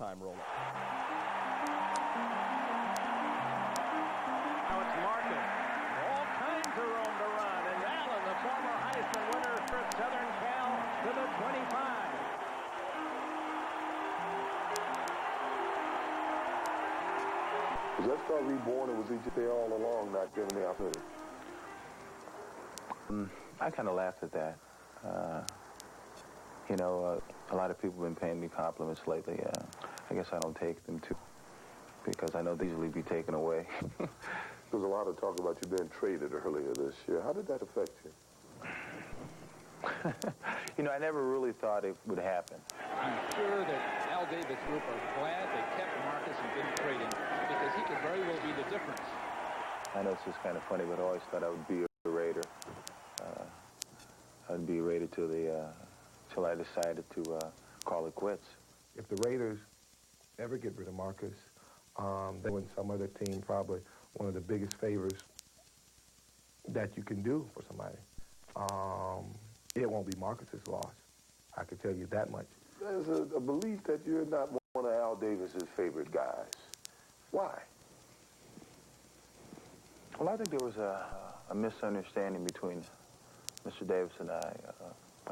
time rolling. Now it's Marcus. All kinds of room to run. And Allen, the former Heisman winner for Southern Cal, to the 25. Was that star reborn, or was he just there all along, not given the opportunity? I kind of laughed at that. You know, a lot of people have been paying me compliments lately. I guess I don't take them too, because I know they'll easily be taken away. There was a lot of talk about you being traded earlier this year. How did that affect you? You know, I never really thought it would happen. I'm sure that Al Davis group are glad they kept Marcus and didn't trade him, because he could very well be the difference. I know it's just kind of funny, but I always thought I would be a Raider. I'd be a Raider till I decided to call it quits. If the Raiders ever get rid of Marcus, they win some other team, probably one of the biggest favors that you can do for somebody. It won't be Marcus's loss. I can tell you that much. There's a belief that you're not one of Al Davis's favorite guys. Why? Well, I think there was a misunderstanding between Mr. Davis and I,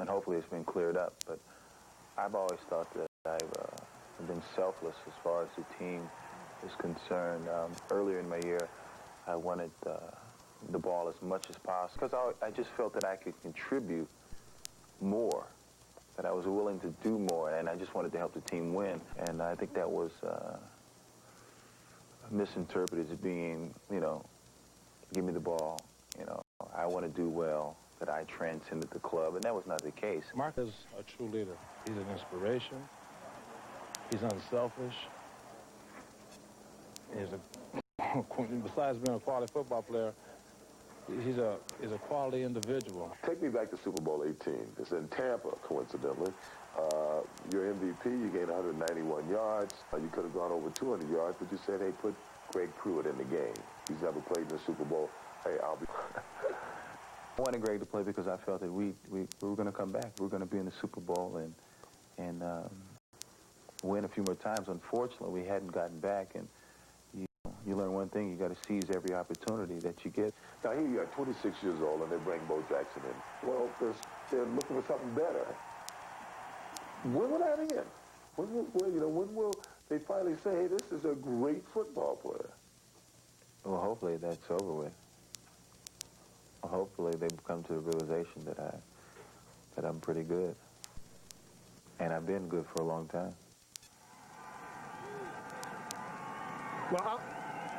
and hopefully it's been cleared up. But I've always thought that I've been selfless as far as the team is concerned. Earlier in my year, I wanted the ball as much as possible because I just felt that I could contribute more, that I was willing to do more, and I just wanted to help the team win. And I think that was misinterpreted as being, you know, give me the ball, you know, I want to do well, that I transcended the club, and that was not the case. Mark is a true leader. He's an inspiration. He's unselfish. Besides being a quality football player, he's a quality individual. Take me back to Super Bowl 18. It's in Tampa, coincidentally. You're MVP. You gained 191 yards. You could have gone over 200 yards, but you said, hey, put Greg Pruitt in the game. He's never played in the Super Bowl. Hey, I'll be... I wanted Greg to play because I felt that we were going to come back. We were going to be in the Super Bowl and win a few more times. Unfortunately, we hadn't gotten back, and you learn one thing: you got to seize every opportunity that you get. Now here you are, 26 years old, and they bring Bo Jackson in. Well, they're looking for something better. When will that end? When will they finally say, hey, this is a great football player? Well, hopefully that's over with. Hopefully they've come to the realization that I'm pretty good. And I've been good for a long time. Well,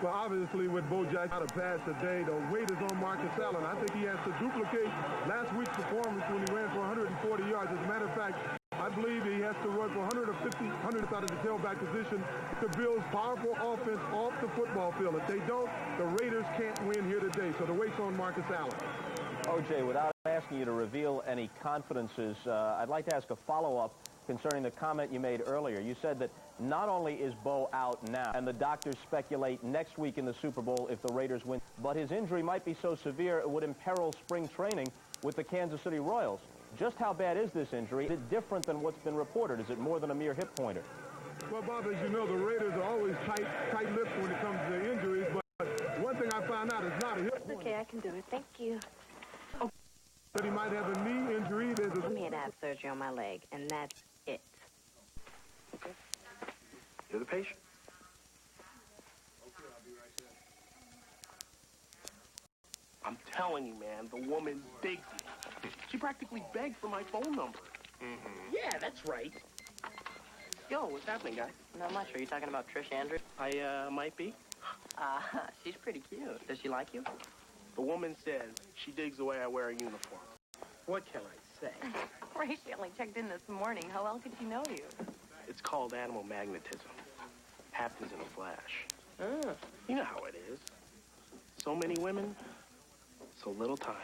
obviously with Bo Jackson out of pass today, the weight is on Marcus Allen. I think he has to duplicate last week's performance when he ran for 140 yards. As a matter of fact, I believe he has to run for 100 out of the tailback position to build powerful offense off the football field. If they don't, the Raiders can't win here today. So the weight's on Marcus Allen. O.J., without asking you to reveal any confidences, I'd like to ask a follow-up concerning the comment you made earlier. You said that not only is Bo out now, and the doctors speculate next week in the Super Bowl if the Raiders win, but his injury might be so severe it would imperil spring training with the Kansas City Royals. Just how bad is this injury? Is it different than what's been reported? Is it more than a mere hip pointer? Well, Bob, as you know, the Raiders are always tight-lipped when it comes to injuries, but one thing I found out is not a hip pointer. Okay, I can do it. Thank you. But he might have a knee injury. I'm here to have surgery on my leg, and that's it. Okay. You're the patient. I'm telling you, man, the woman digs me. She practically begged for my phone number. Mm-hmm. Yeah, that's right. Yo, what's happening, guys? Not much. Are you talking about Trish Andrews? I might be. She's pretty cute. Does she like you? The woman says she digs the way I wear a uniform. What can I say? Ray, she only checked in this morning. How well could she know you? It's called animal magnetism. Happens in a flash. Ah. You know how it is. So many women, so little time.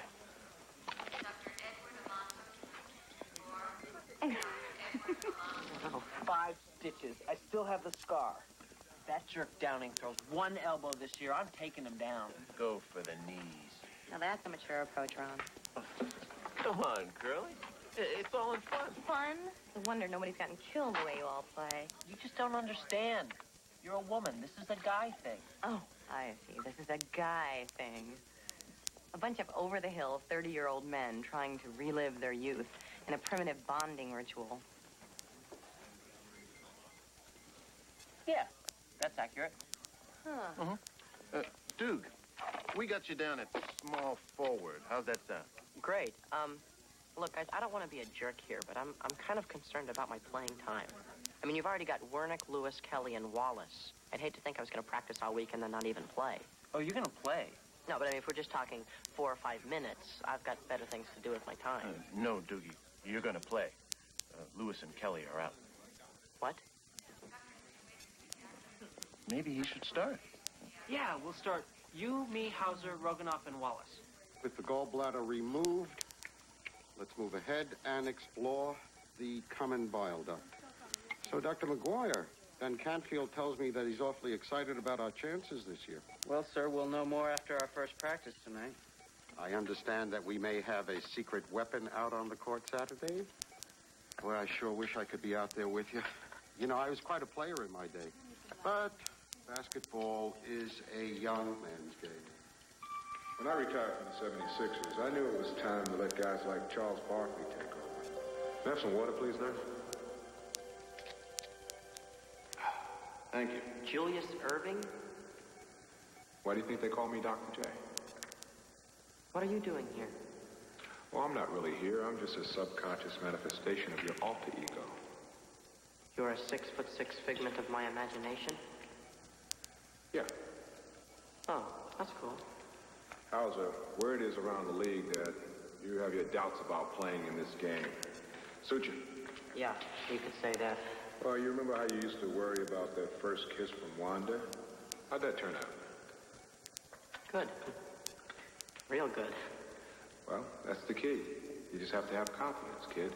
Oh, 5 stitches. I still have the scar. That jerk Downing throws one elbow this year. I'm taking him down. Go for the knees. Now that's a mature approach, Ron. Come on, Curly. It's all in fun. Fun? No wonder nobody's gotten killed the way you all play. You just don't understand. You're a woman. This is a guy thing. Oh, I see. This is a guy thing. A bunch of over-the-hill 30-year-old men trying to relive their youth in a primitive bonding ritual. Yeah, that's accurate. Huh. Duke, we got you down at small forward. How's that sound? Great. Look, guys, I don't want to be a jerk here, but I'm kind of concerned about my playing time. I mean, you've already got Wernick, Lewis, Kelly, and Wallace. I'd hate to think I was going to practice all week and then not even play. Oh, you're going to play? No, but I mean, if we're just talking 4 or 5 minutes, I've got better things to do with my time. No, Doogie, you're going to play. Lewis and Kelly are out. What? Maybe he should start. Yeah, we'll start you, me, Hauser, Roganoff, and Wallace. With the gallbladder removed, let's move ahead and explore the common bile duct. So, Dr. McGuire, Ben Canfield tells me that he's awfully excited about our chances this year. Well, sir, we'll know more after our first practice tonight. I understand that we may have a secret weapon out on the court Saturday. Boy, I sure wish I could be out there with you. You know, I was quite a player in my day. But basketball is a young man's game. When I retired from the 76ers, I knew it was time to let guys like Charles Barkley take over. Can I have some water, please, nurse? Thank you. Julius Irving? Why do you think they call me Dr. J? What are you doing here? Well, I'm not really here. I'm just a subconscious manifestation of your alter ego. You're a 6'6" figment of my imagination? Yeah. Oh, that's cool. Hauser, word is around the league that you have your doubts about playing in this game. Suit you? Yeah, you could say that. Well, you remember how you used to worry about that first kiss from Wanda? How'd that turn out? Good. Real good. Well, that's the key. You just have to have confidence, kid.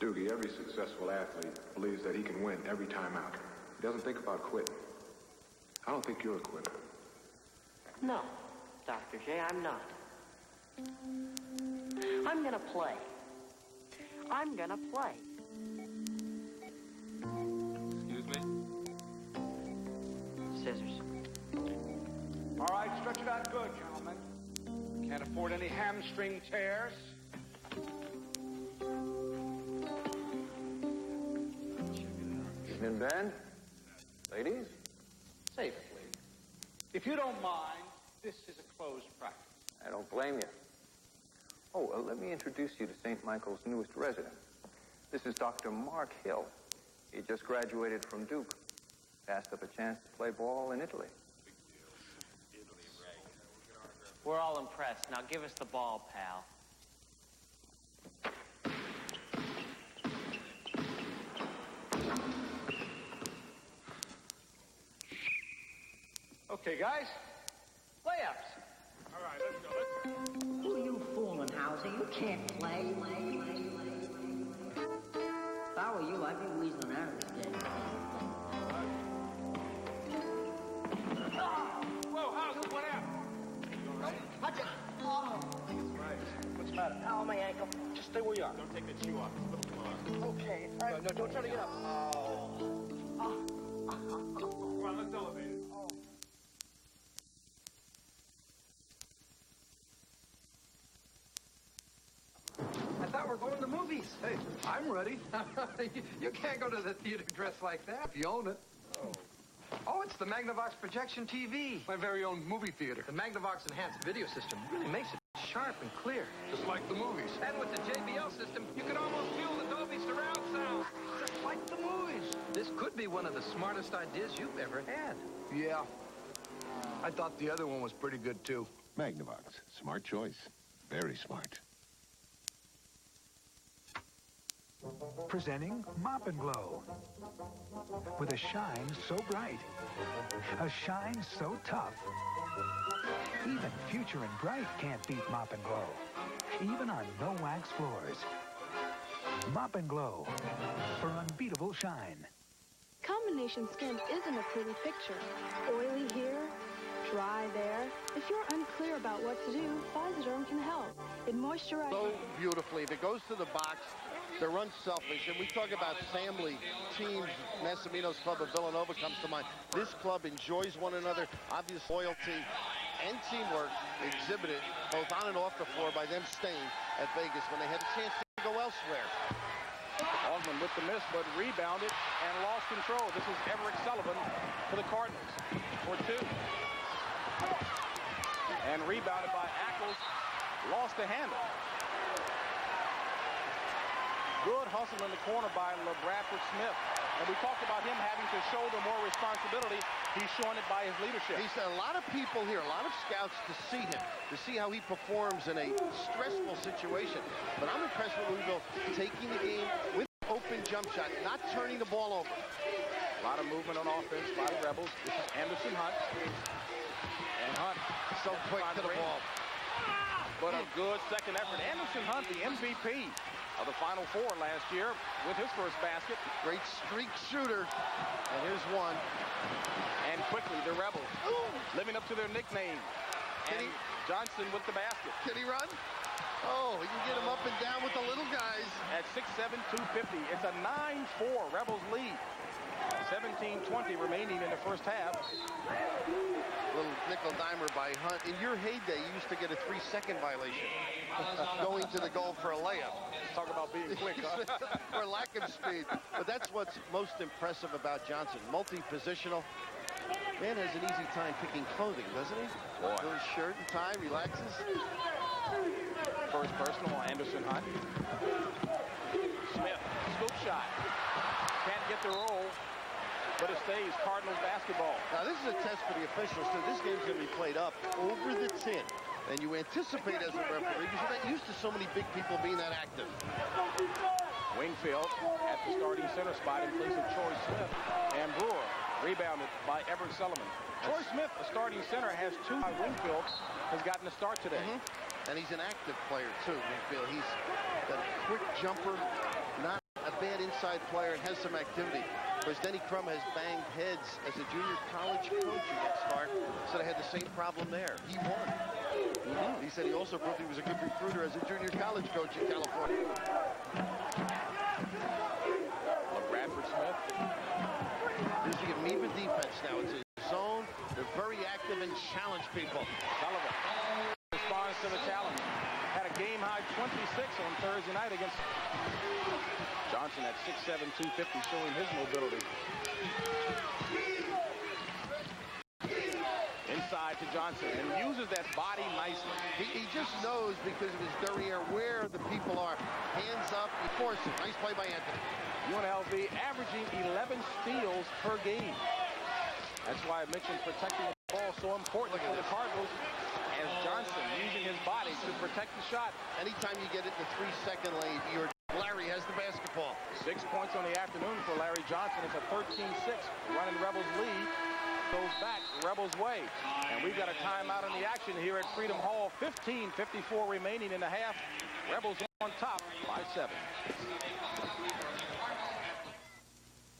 Doogie, every successful athlete believes that he can win every time out. He doesn't think about quitting. I don't think you're a quitter. No, Dr. J, I'm not. I'm gonna play. I'm gonna play. Excuse me? Scissors. All right, stretch it out good, gentlemen. Can't afford any hamstring tears. Evening, Ben. Ladies? Save it, please. If you don't mind, this is a closed practice. I don't blame you. Oh, let me introduce you to St. Michael's newest resident. This is Dr. Mark Hill. He just graduated from Duke. Passed up a chance to play ball in Italy. We're all impressed. Now give us the ball, pal. Okay, guys. Layups. All right, let's go. Who are you fooling, Hauser? You can't play. If I were you, I'd be weaseling out of this game. Whoa, Hauser, what happened? I just... Oh. What's the matter? Ow, my ankle. Just stay where you are. Don't take that shoe off. It's a little long. Okay. No, don't try to get up. Oh. Come on, let's elevate it. I thought we were going to the movies. Hey, I'm ready. You can't go to the theater dressed like that if you own it. Oh, it's the Magnavox Projection TV. My very own movie theater. The Magnavox Enhanced Video System really makes it sharp and clear. Just like the movies. And with the JBL system, you can almost feel the Dolby surround sound. Just like the movies. This could be one of the smartest ideas you've ever had. Yeah. I thought the other one was pretty good, too. Magnavox. Smart choice. Very smart. Presenting Mop and Glow. With a shine so bright, a shine so tough, even Future and Bright can't beat Mop and Glow, even on no-wax floors. Mop and Glow for unbeatable shine. Combination skin isn't a pretty picture. Oily here, dry there? If you're unclear about what to do, Physoderm can help. It moisturizes so beautifully. If it goes to the box, they're unselfish. And we talk about family teams. Massimino's club of Villanova comes to mind. This club enjoys one another. Obvious loyalty and teamwork exhibited both on and off the floor by them staying at Vegas when they had a chance to go elsewhere. Osmond with the miss, but rebounded and lost control. This is Everett Sullivan for the Cardinals for two. And rebounded by Ackles, lost the handle. Good hustle in the corner by LaBradford Smith. And we talked about him having to shoulder more responsibility. He's showing it by his leadership. He's a lot of people here, a lot of scouts to see him, to see how he performs in a stressful situation. But I'm impressed with Louisville taking the game with open jump shot, not turning the ball over. A lot of movement on offense by the Rebels. This is Anderson Hunt. And Hunt so quick to the ball. But a good second effort. Anderson Hunt, the MVP of the Final Four last year with his first basket. Great streak shooter. And here's one. And quickly, the Rebels living up to their nickname. And Johnson with the basket. Can he run? Oh, he can get him up and down with the little guys. At 6'7", 250. It's a 9-4 Rebels lead. 17:20 remaining in the first half. Little nickel dimer by Hunt. In your heyday, you used to get a 3-second violation going to the goal for a layup. Talk about being quick, huh? Or lack of speed. But that's what's most impressive about Johnson. Multi-positional. Man has an easy time picking clothing, doesn't he? Boy. Little shirt and tie, relaxes. First personal, Anderson Hunt. Smith, scoop shot. Can't get the roll, but it stays Cardinals basketball. Now, this is a test for the officials, too. This game's going to be played up over the 10. And you anticipate as a referee, because you're not used to so many big people being that active. Wingfield at the starting center spot in place of Troy Smith. And Brewer rebounded by Everett Sullivan. Troy Smith, the starting center, has two. Wingfield has gotten a start today. And he's an active player, too, Wingfield. He's a quick jumper, not a bad inside player, and has some activity. Whereas Denny Crum has banged heads as a junior college coach at that start, so they had the same problem there. He won. He said he also proved he was a good recruiter as a junior college coach in California. LaBradford Smith. This is an even defense now. It's a zone. They're very active and challenge people. Sullivan responds to the challenge. Had a game-high 26 on Thursday night against Johnson at 6'7", 250, showing his mobility. Inside to Johnson, and uses that body nicely. He just knows, because of his derriere, where the people are. Hands up, he forces it. Nice play by Anthony. UNLV averaging 11 steals per game. That's why I mentioned protecting the ball so important for the Cardinals, as Johnson using his body to protect the shot. Anytime you get it in the 3-second lane, Larry has the basketball. 6 points on the afternoon for Larry Johnson. It's a 13-6. Running Rebels lead. Goes back Rebels way. And we've got a timeout in the action here at Freedom Hall. 15:54 remaining in the half. Rebels on top by 7.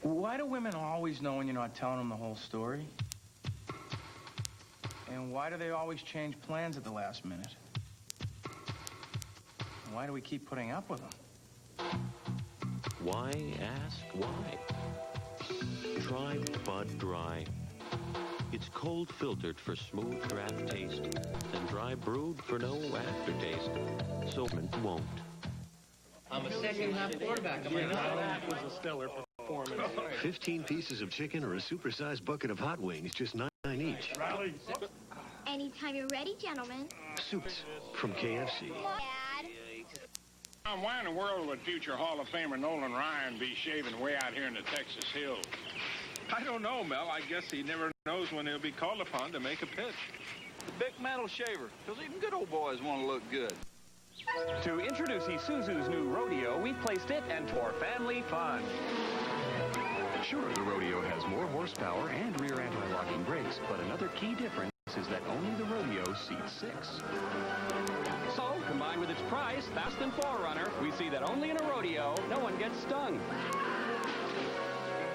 Why do women always know when you're not telling them the whole story? And why do they always change plans at the last minute? And why do we keep putting up with them? Why ask why? Try Bud Dry. It's cold filtered for smooth draft taste and dry brewed for no aftertaste. So it won't. I'm a second-half quarterback. Am I not? That was a stellar performance. 15 pieces of chicken or a supersized bucket of hot wings, just $9 each. Anytime you're ready, gentlemen. Soups from KFC. Dad. Why in the world would future Hall of Famer Nolan Ryan be shaving way out here in the Texas hills? I don't know, Mel. I guess he never knows when he'll be called upon to make a pitch. Big metal shaver, because even good old boys want to look good. To introduce Isuzu's new rodeo, we placed it and for family fun. Sure, the rodeo has more horsepower and rear anti-locking brakes, but another key difference is that only the rodeo seats 6. So, combined with its price, Fast and Forerunner, we see that only in a rodeo, no one gets stung.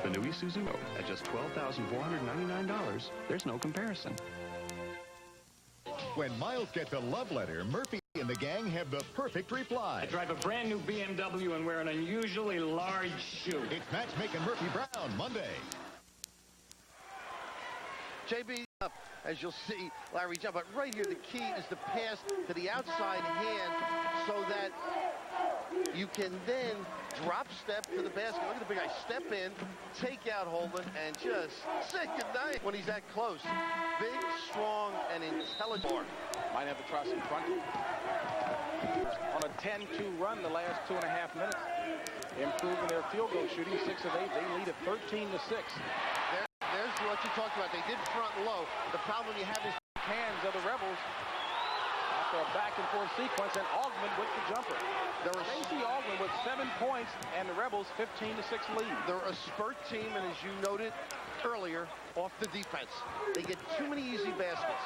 The new Isuzu at just $12,499, there's no comparison. When Miles gets a love letter, Murphy and the gang have the perfect reply. I drive a brand new BMW and wear an unusually large shoe. It's Matchmaking Murphy Brown, Monday. JB up, as you'll see, Larry John. But right here, the key is the pass to the outside hand so that you can then drop step to the basket. Look at the big guy. Step in, take out Holden, and just say goodnight when he's that close. Big, strong, and intelligent. Might have to try some front. On a 10-2 run the last 2.5 minutes. Improving their field goal shooting, 6 of 8. They lead at 13-6. There's what you talked about. They did front low. The problem you have is hands of the Rebels after a back-and-forth sequence, and Augman with the jumper. Stacey Augman with 7 points, and the Rebels 15-6 lead. They're a spurt team, and as you noted earlier, off the defense. They get too many easy baskets.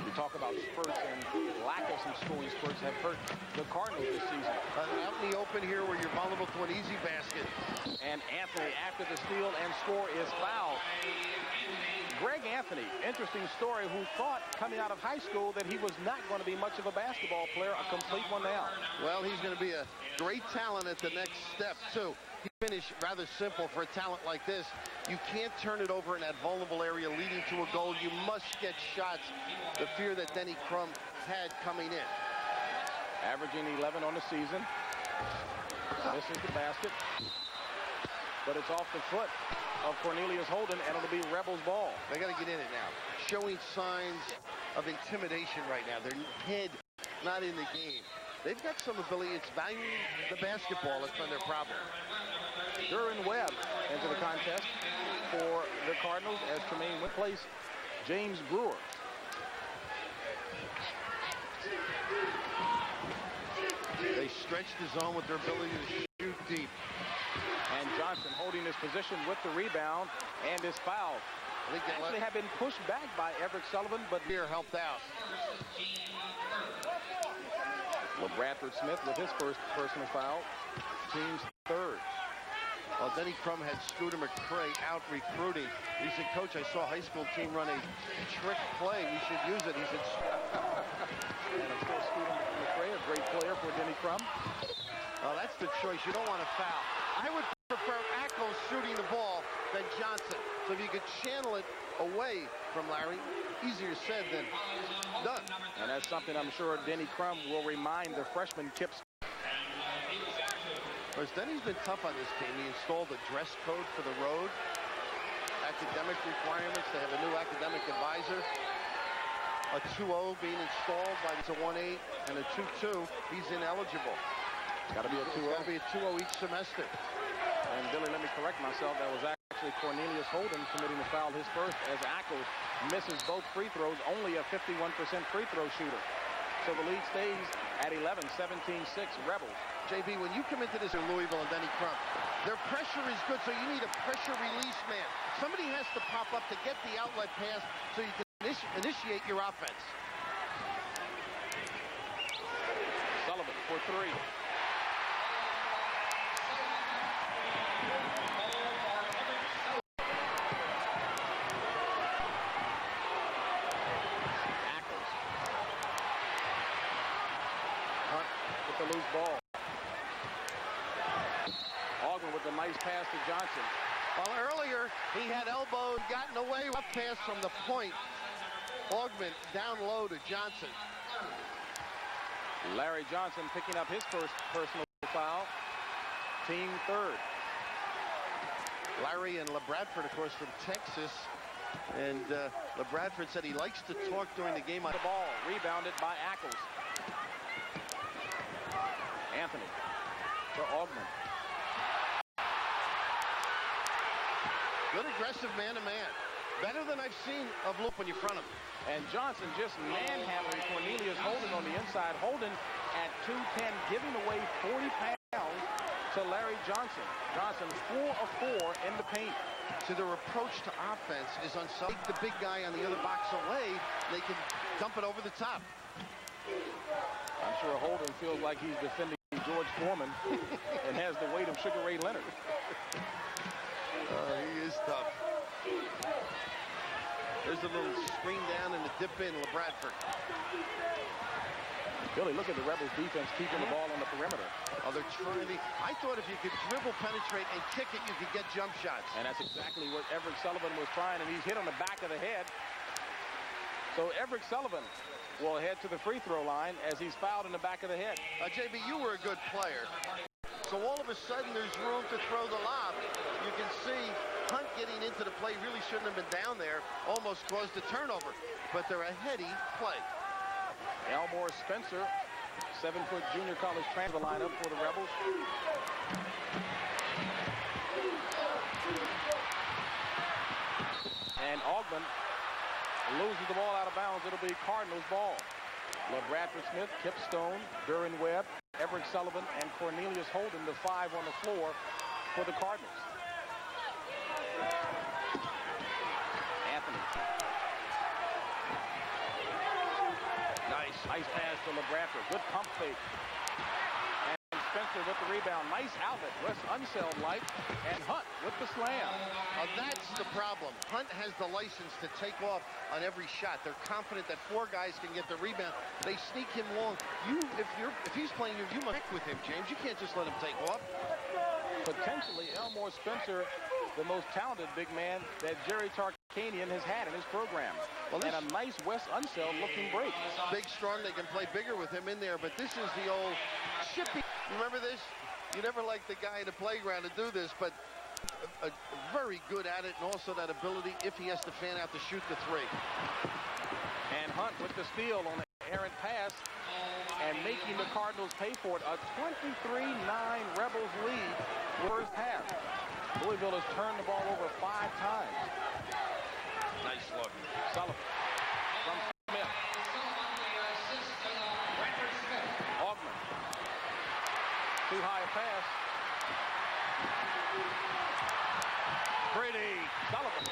We talk about spurts, and lack of some scoring spurts have hurt the Cardinals this season. Out in the open here where you're vulnerable to an easy basket. And Anthony, after the steal and score, is fouled. Greg Anthony, interesting story, who thought coming out of high school that he was not going to be much of a basketball player, a complete one now. Well, he's going to be a great talent at the next step, too. He finished rather simple for a talent like this. You can't turn it over in that vulnerable area leading to a goal. You must get shots. The fear that Denny Crum had coming in. Averaging 11 on the season. Misses the basket. But it's off the foot of Cornelius Holden, and it'll be Rebels ball. They got to get in it now. Showing signs of intimidation right now. Their head not in the game. They've got some ability. It's valuing the basketball. That's been their problem. Duran Webb into the contest for the Cardinals as Tremaine would place James Brewer. They stretched the zone with their ability to shoot deep. And Johnson holding his position with the rebound and is fouled. I think they have been pushed back by Everett Sullivan, but here helped out. LaBradford Smith with his first personal foul. Team's third. Well, Denny Crum had Scooter McCray out recruiting. He said, Coach, I saw a high school team run a trick play. We should use it. He said, and of course, Scooter McCray, a great player for Denny Crum. Well, that's the choice. You don't want to foul. I would prefer Ackles shooting the ball than Johnson. So if you could channel it away from Larry, easier said than done. And that's something I'm sure Denny Crum will remind the freshman Kip. Of course, Denny's been tough on this team. He installed a dress code for the road. Academic requirements. They have a new academic advisor. A 2-0 being installed by a 1-8 and a 2-2. He's ineligible. It's got to be a 2-0. It's got to be a 2-0 each semester. And Billy, let me correct myself. That was actually Cornelius Holden committing the foul, his first, as Ackles misses both free throws, only a 51% free throw shooter. So the lead stays at 11, 17-6 Rebels. JB, when you come into this in Louisville and Denny Crum, their pressure is good, so you need a pressure release man. Somebody has to pop up to get the outlet pass so you can initiate your offense. Sullivan for three. The loose ball. Augman with a nice pass to Johnson. Well, earlier he had elbowed, gotten away with a pass from the point. Augman down low to Johnson. Larry Johnson picking up his first personal foul. Team third. Larry and LaBradford, of course, from Texas. And LaBradford said he likes to talk during the game. The ball rebounded by Ackles. Anthony to Augman. Good aggressive man-to-man. Better than I've seen of Loop when you front him. And Johnson just manhandling Cornelius Holden on the inside. Holden at 210, giving away 40 pounds to Larry Johnson. Johnson 4 of 4 in the paint. So their approach to offense is on take the big guy on the other box away. They can dump it over the top. I'm sure Holden feels like he's defending George Foreman and has the weight of Sugar Ray Leonard. He is tough. There's a little screen down and a dip in, LaBradford. Billy, look at the Rebels defense keeping the ball on the perimeter. Oh, they're trying to... I thought if you could dribble, penetrate, and kick it, you could get jump shots. And that's exactly what Everett Sullivan was trying, and he's hit on the back of the head. So Everett Sullivan will head to the free throw line as he's fouled in the back of the head. JB, you were a good player. So all of a sudden, there's room to throw the lob. You can see Hunt getting into the play, really shouldn't have been down there, almost caused a turnover. But they're a heady play. Elmore Spencer, 7-foot junior college transfer lineup for the Rebels. And Augman loses the ball out of bounds. It'll be Cardinals ball. LaBradford Smith, Kip Stone, Duran Webb, Everett Sullivan, and Cornelius Holden, the 5 on the floor for the Cardinals. Anthony. Nice pass to LaBradford. Good pump fake. And Spencer with the rebound. Nice outlet. Wes Unseld-like. And Hunt with the slam. That's the problem. Hunt has the license to take off on every shot. They're confident that 4 guys can get the rebound. They sneak him long. If he's playing you must connect with him, James. You can't just let him take off. Potentially, Elmore Spencer, the most talented big man that Jerry Tarkanian has had in his program. Well, and a nice Wes Unseld-looking break. Big, strong. They can play bigger with him in there. But this is the old chippy. Remember this? You never liked the guy in the playground to do this, but very good at it, and also that ability, if he has to fan out, to shoot the 3. And Hunt with the steal on the errant pass and making the Cardinals pay for it. A 23-9 Rebels lead first half. Louisville has turned the ball over 5 times. Nice look. Sullivan from Smith. Augman. Too high a pass. Pretty. Sullivan.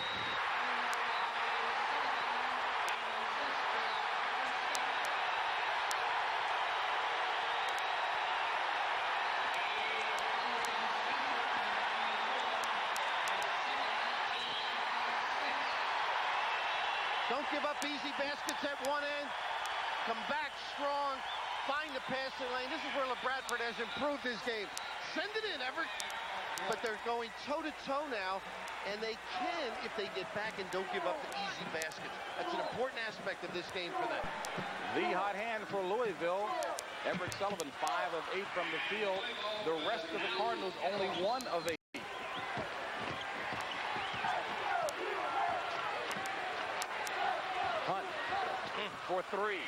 Don't give up easy baskets at one end. Come back strong. Find the passing lane. This is where LaBradford has improved his game. Send it in, Everett. But they're going toe-to-toe now, and they can if they get back and don't give up the easy baskets. That's an important aspect of this game for them. The hot hand for Louisville. Everett Sullivan, 5 of 8 from the field. The rest of the Cardinals, only 1 of 8. Hunt for 3.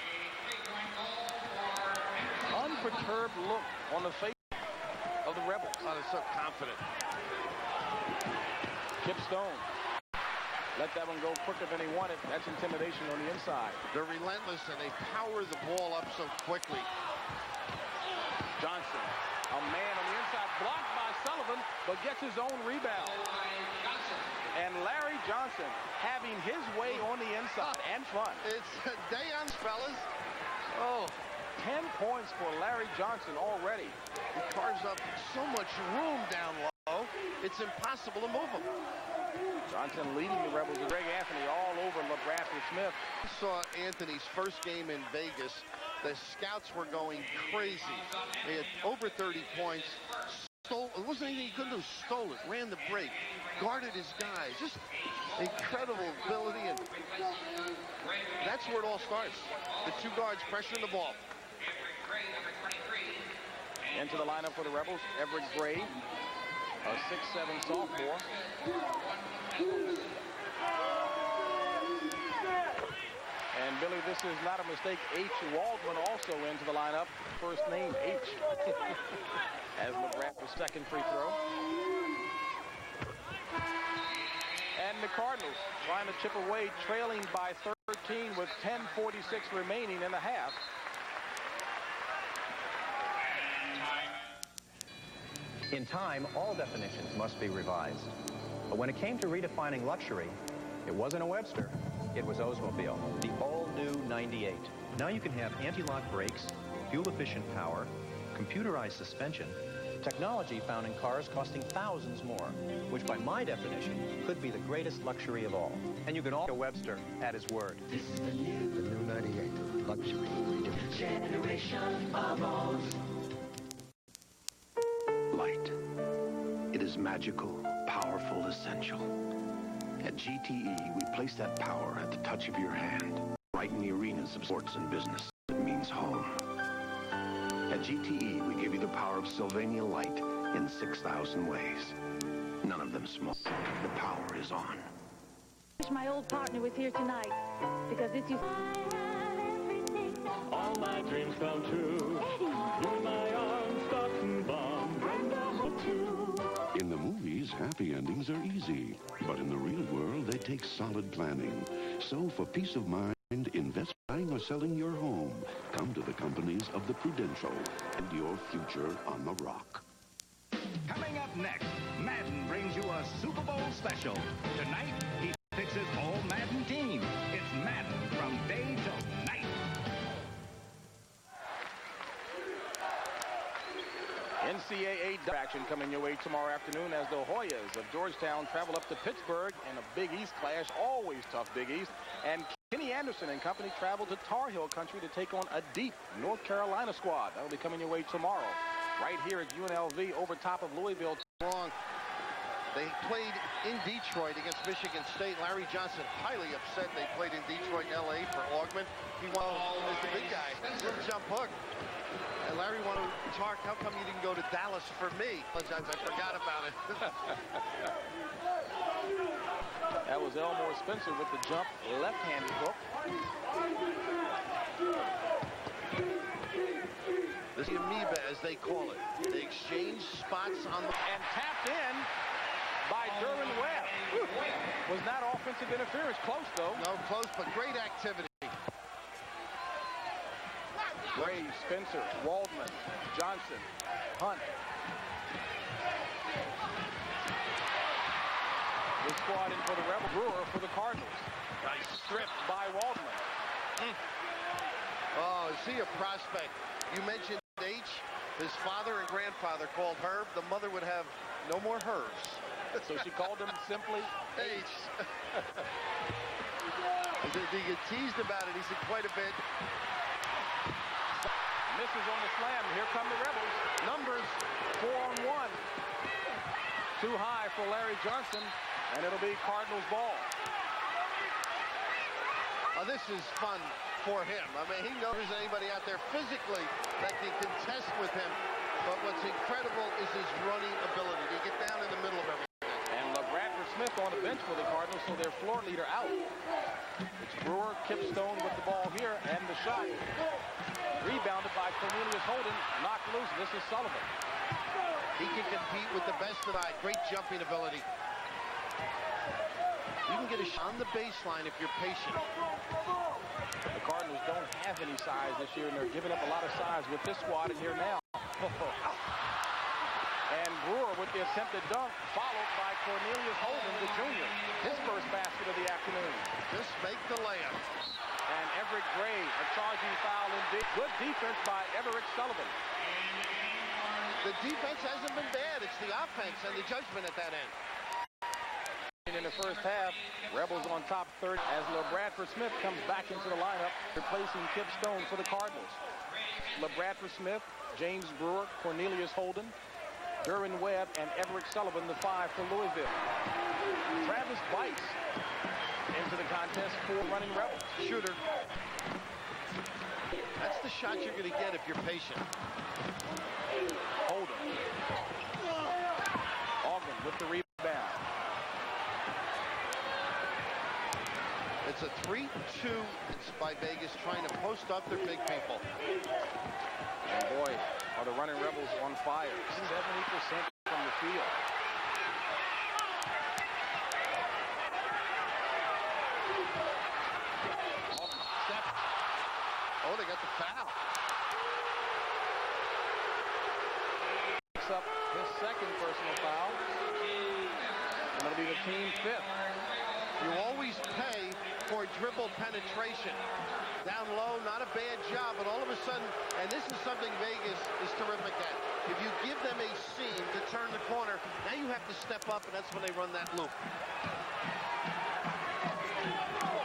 Unperturbed look on the face of the Rebels. Oh, they're so confident. Kip Stone. Let that one go quicker than he wanted. That's intimidation on the inside. They're relentless, and they power the ball up so quickly. Johnson, a man on the inside, blocked by Sullivan, but gets his own rebound. And Larry Johnson having his way on the inside and front. It's a day on, fellas. Oh, 10 points for Larry Johnson already. He carves up so much room down low, it's impossible to move him. Johnson leading the Rebels. Greg Anthony all over LaBradford Smith. We saw Anthony's first game in Vegas. The scouts were going crazy. They had over 30 points. It wasn't anything he couldn't do. Stole it, ran the break, guarded his guys. Just incredible ability, and that's where it all starts. The 2 guards pressuring the ball. Into the lineup for the Rebels, Everett Gray, a 6'7" sophomore. And Billy, this is not a mistake. H. Waldman also into the lineup. First name H. As LaBradford's second free throw. And the Cardinals trying to chip away, trailing by 13 with 10:46 remaining in the half. In time, all definitions must be revised. But when it came to redefining luxury, it wasn't a Webster, it was Oldsmobile, the all-new 98. Now you can have anti-lock brakes, fuel-efficient power, computerized suspension, Technology found in cars costing thousands more, which by my definition could be the greatest luxury of all. And you can also Webster at his word. This is the new 98 luxury. Generation of O's. Light. It is magical, powerful, essential. At GTE, we place that power at the touch of your hand. Right in the arenas of sports and business, it means home. At GTE, we give you the power of Sylvania light in 6,000 ways. None of them small. The power is on. I wish my old partner was here tonight, because it's you. All my dreams come true. You're my arms, stocking bomb, Brenda too. In the movies, happy endings are easy. But in the real world, they take solid planning. So for peace of mind, invest buying or selling your home. Come to the companies of the Prudential and your future on the rock. Coming up next, Madden brings you a Super Bowl special. Tonight, he picks his whole Madden team. It's Madden from day till night. NCAA action coming your way tomorrow afternoon as the Hoyas of Georgetown travel up to Pittsburgh in a Big East clash, always tough Big East. And Kenny Anderson and company travel to Tar Heel country to take on a deep North Carolina squad. That'll be coming your way tomorrow. Right here at UNLV over top of Louisville. Long. They played in Detroit against Michigan State. Larry Johnson highly upset they played in Detroit and L.A. for Augment. He wanted as the big guy, little jump hook. And Larry wanted to talk, how come you didn't go to Dallas for me? I forgot about it. That was Elmore Spencer with the jump left-handed hook. This is the amoeba, as they call it. They exchange spots on the... And tapped in by Derwin Webb. Was not offensive interference. Close, though. No, close, but great activity. Gray, Spencer, Waldman, Johnson, Hunt. The squad in for the Rebel. Brewer for the Cardinals. Nice strip by Waldman. Oh, is he a prospect? You mentioned H. His father and grandfather called Herb. The mother would have no more Herbs. So she called him simply H. He get teased about it. He said quite a bit. Misses on the slam. Here come the Rebels. Numbers 4-on-1. Too high for Larry Johnson, and it'll be Cardinals ball. Oh, this is fun for him. I mean, he knows there's anybody out there physically that can contest with him. But what's incredible is his running ability to get down in the middle of everything. And LaBradford Smith on the bench for the Cardinals, so their floor leader out. It's Brewer, Kipstone with the ball here, and the shot. Rebounded by Cornelius Holden, knocked loose. This is Sullivan. He can compete with the best of that. Great jumping ability. You can get a shot on the baseline if you're patient. The Cardinals don't have any size this year, and they're giving up a lot of size with this squad in here now. And Brewer with the attempted dunk, followed by Cornelius Holden, the junior. His first basket of the afternoon. Just make the layup. And Everett Gray, a charging foul indeed. Good defense by Everett Sullivan. The defense hasn't been bad. It's the offense and the judgment at that end. In the first half, Rebels on top 30 as LaBradford Smith comes back into the lineup, replacing Kip Stone for the Cardinals. LaBradford Smith, James Brewer, Cornelius Holden, Derwin Webb, and Everett Sullivan, the 5 for Louisville. Travis Bice into the contest for Runnin Rebels. Shooter. That's the shot you're going to get if you're patient. Holden. Ogden with the rebound. It's a 3-2 by Vegas trying to post up their big people. And boy, are the Runnin Rebels on fire. 70% from the field. Oh, they got the foul. Picks up his second personal foul. And it'll be the team 5th. You always pay for dribble penetration. Down low, not a bad job, but all of a sudden, and this is something Vegas is terrific at. If you give them a seam to turn the corner, now you have to step up, and that's when they run that loop.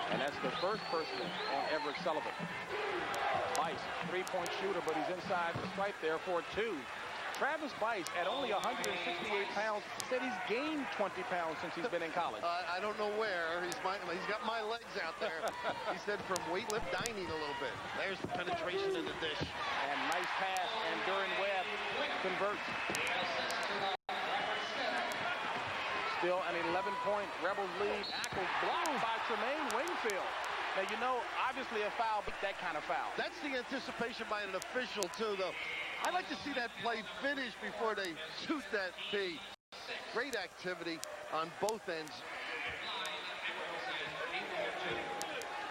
And that's the first person on Everett Sullivan. Bice, three-point shooter, but he's inside the stripe there for two. Travis Bice, at only 168 pounds, said he's gained 20 pounds since he's been in college. I don't know where. He's got my legs out there. He said from weightlift dining a little bit. There's the penetration in the dish. And nice pass, and Duran Webb converts. Still an 11-point Rebels lead. Ackles blocked by Tremaine Wingfield. Now, you know, obviously a foul, but that kind of foul. That's the anticipation by an official, too, though. I'd like to see that play finish before they shoot that tee. Great activity on both ends.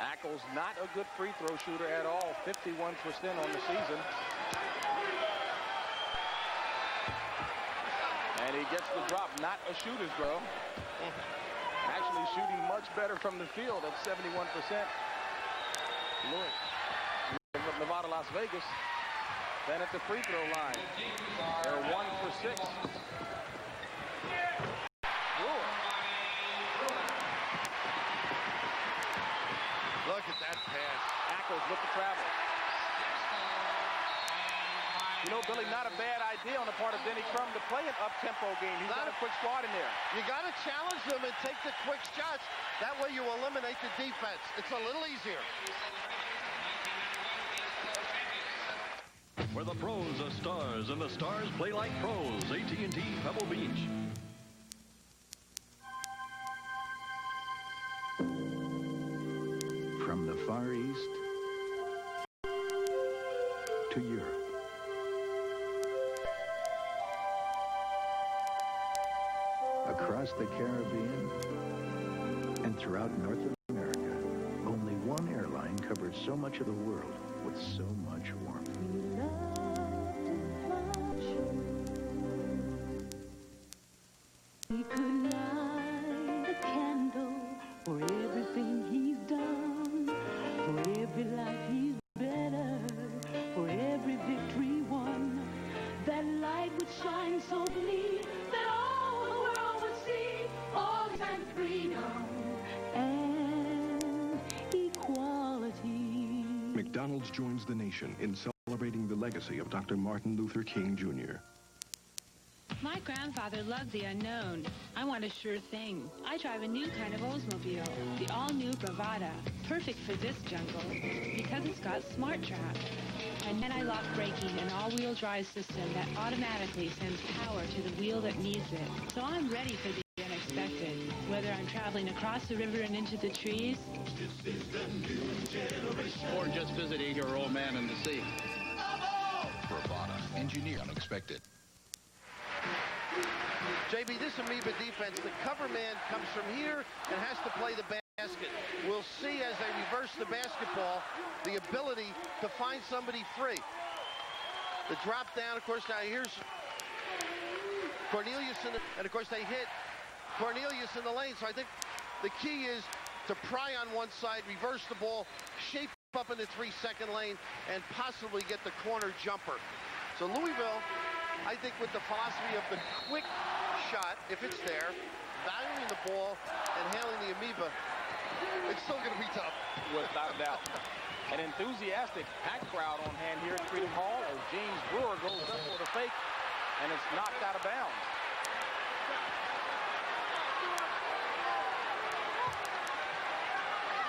Ackles not a good free throw shooter at all. 51% on the season. And he gets the drop. Not a shooter's throw. Actually shooting much better from the field at 71%. Nevada, Las Vegas. Then at the free throw line. They're 1 for 6. Look at that pass. Ackles with the travel. You know, Billy, not a bad idea on the part of Denny Crum to play an up-tempo game. He's got a quick squad in there. You got to challenge them and take the quick shots. That way you eliminate the defense. It's a little easier. Where the pros are stars and the stars play like pros. AT&T Pebble Beach. From the Far East to Europe. Across the Caribbean and throughout North America, only one airline covered so much of the world with so much warmth. We could light a candle for everything he's done, for every life he's better, for every victory won. That light would shine so bleak that all the world would see all and freedom and equality. McDonald's joins the nation in celebrating the legacy of Dr. Martin Luther King, Jr. My grandfather loved the unknown. I want a sure thing. I drive a new kind of Oldsmobile, the all-new Bravada, perfect for this jungle because it's got Smart Trap. And then I lock braking, an all-wheel drive system that automatically sends power to the wheel that needs it. So I'm ready for the unexpected, whether I'm traveling across the river and into the trees, or just visiting your old man in the sea. Bravada, engineer unexpected. JB, this amoeba defense, the cover man comes from here and has to play the basket. We'll see as they reverse the basketball, the ability to find somebody free. The drop down, of course, now here's Cornelius, and of course they hit Cornelius in the lane. So I think the key is to pry on one side, reverse the ball, shape up in the 3-second lane, and possibly get the corner jumper. So Louisville, I think with the philosophy of the quick shot, if it's there, valuing the ball and handling the amoeba, it's still going to be tough. Without a doubt. An enthusiastic packed crowd on hand here at Freedom Hall as James Brewer goes up for the fake, and it's knocked out of bounds.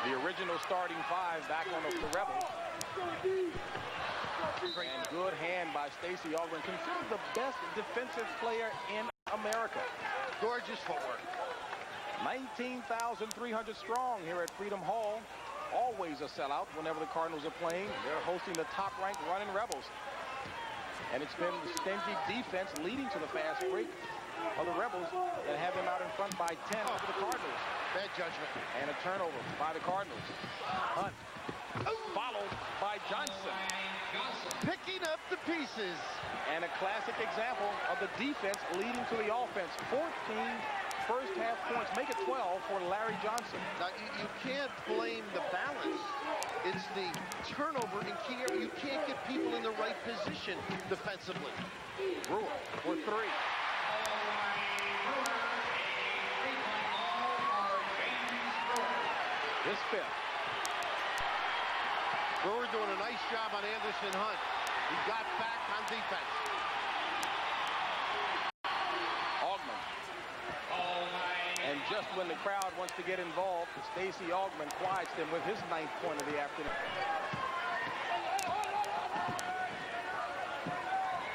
The original starting five back on the Rebels. And good hand by Stacey Aldrin, considered the best defensive player in America. Gorgeous footwork. 19,300 strong here at Freedom Hall. Always a sellout whenever the Cardinals are playing. They're hosting the top-ranked Runnin Rebels. And it's been the stingy defense leading to the fast break of the Rebels that have them out in front by 10 over the Cardinals. Bad judgment. And a turnover by the Cardinals. Hunt followed by Johnson. Picking up the pieces. And a classic example of the defense leading to the offense. 14 first half points. Make it 12 for Larry Johnson. Now, you can't blame the balance. It's the turnover in key area. You can't get people in the right position defensively. Brewer for three. His fifth. Brewer doing a nice job on Anderson Hunt. He got back on defense. Augman. And just when the crowd wants to get involved, Stacey Augman quiets them with his 9th point of the afternoon.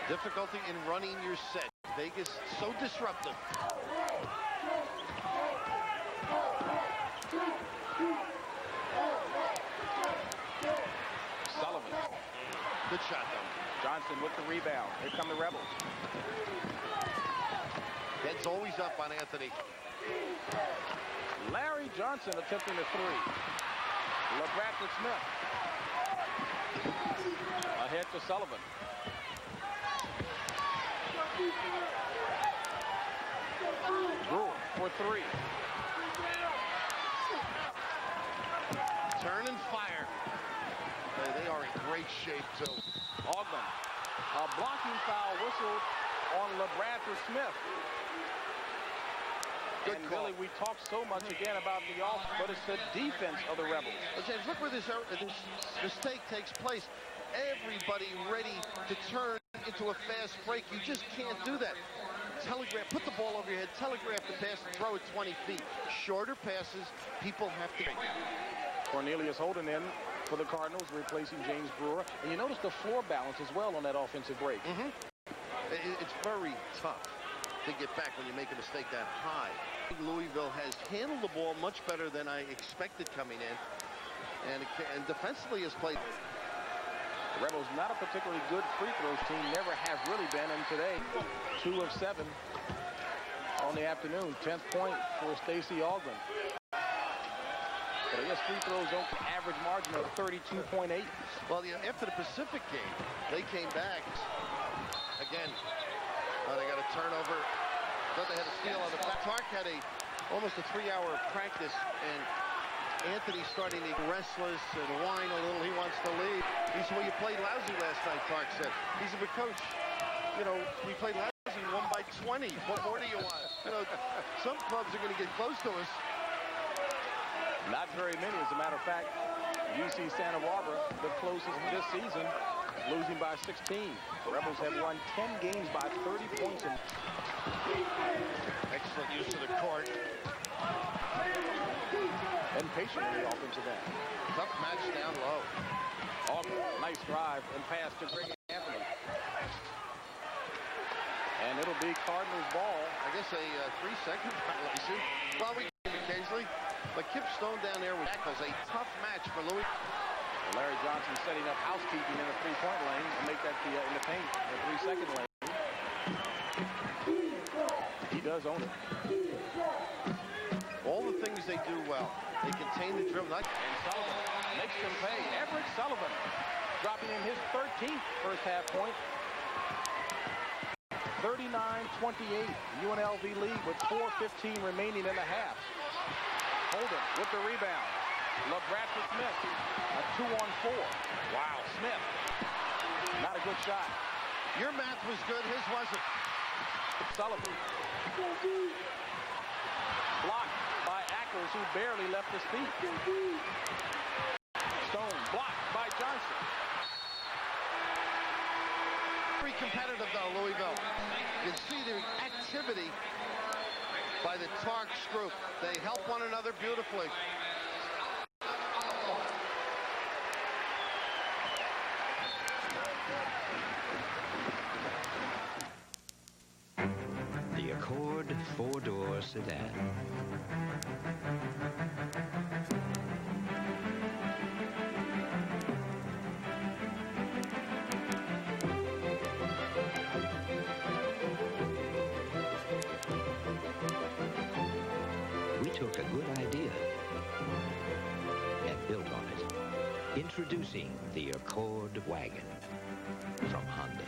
Difficulty in running your set. Vegas so disruptive. Sullivan. Good shot, though. Johnson with the rebound. Here come the Rebels. Head's always up on Anthony. Larry Johnson attempting the three. LaBradford Smith. Ahead to Sullivan. Brewer for three. Turn and fire. They are in great shape, too. Augman. A blocking foul whistled on LaBradford Smith. Good and call. Billy, we talk so much again about the offense, but it's the defense of the Rebels. Well, James, look where this mistake takes place. Everybody ready to turn into a fast break. You just can't do that. Telegraph, put the ball over your head, telegraph the pass, and throw it 20 feet. Shorter passes, people have to make. Cornelius Holden in for the Cardinals, replacing James Brewer. And you notice the floor balance as well on that offensive break. It's very tough to get back when you make a mistake that high. Louisville has handled the ball much better than I expected coming in, and defensively has played. The Rebels not a particularly good free throws team, never have really been, and today 2 of 7 on the afternoon. 10th point for Stacey Augman. But I guess free throws don't average margin of 32.8. Well, after the Pacific game, they came back again. They got a turnover. Thought they had a steal on the back. Clark had almost a 3-hour practice, and Anthony's starting to get restless and whine a little. He wants to leave. He said, well, you played lousy last night, Clark said. He said, but coach, you know, we played lousy, won by 20. What more do you want? You know, some clubs are going to get close to us. Not very many, as a matter of fact. UC Santa Barbara, the closest this season, losing by 16. The Rebels have won 10 games by 30 points. Excellent use of the court. And patient in the offensive end. Tough match down low. Augman, nice drive and pass to Greg Anthony. And it'll be Cardinals ball. I guess a 3-second violation. Well, we can occasionally. But Kip Stone down there with tackles. A tough match for Louis. Larry Johnson setting up housekeeping in the 3-point lane and make that in the paint, the 3-second lane. He does own it. All the things they do well. They contain the dribble. And Sullivan makes them pay. Everett Sullivan dropping in his 13th first half point. 39-28. UNLV lead with 4:15 remaining in the half. Holden with the rebound. LaBradford Smith, a 2-on-4. Wow, Smith, not a good shot. Your math was good, his wasn't. Sullivan. Blocked by Ackles, who barely left his feet. Stone blocked by Johnson. Very competitive, though, Louisville. You can see the activity by the Tarks group. They help one another beautifully. The Accord 4-door sedan. We took a good idea and built on it. Introducing the Accord wagon from Honda.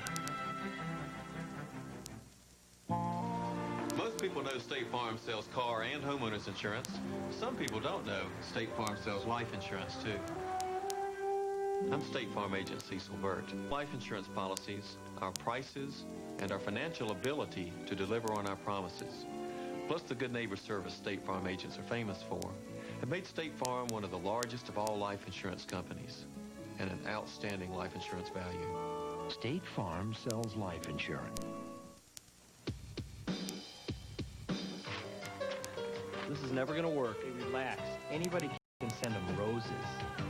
Must people know State Farm sells car and homeowners insurance. Some people don't know State Farm sells life insurance, too. I'm State Farm Agent Cecil Burt. Life insurance policies, our prices, and our financial ability to deliver on our promises, plus the good neighbor service State Farm agents are famous for, have made State Farm one of the largest of all life insurance companies and an outstanding life insurance value. State Farm sells life insurance. This is never going to work. Hey, relax. Anybody can send them roses.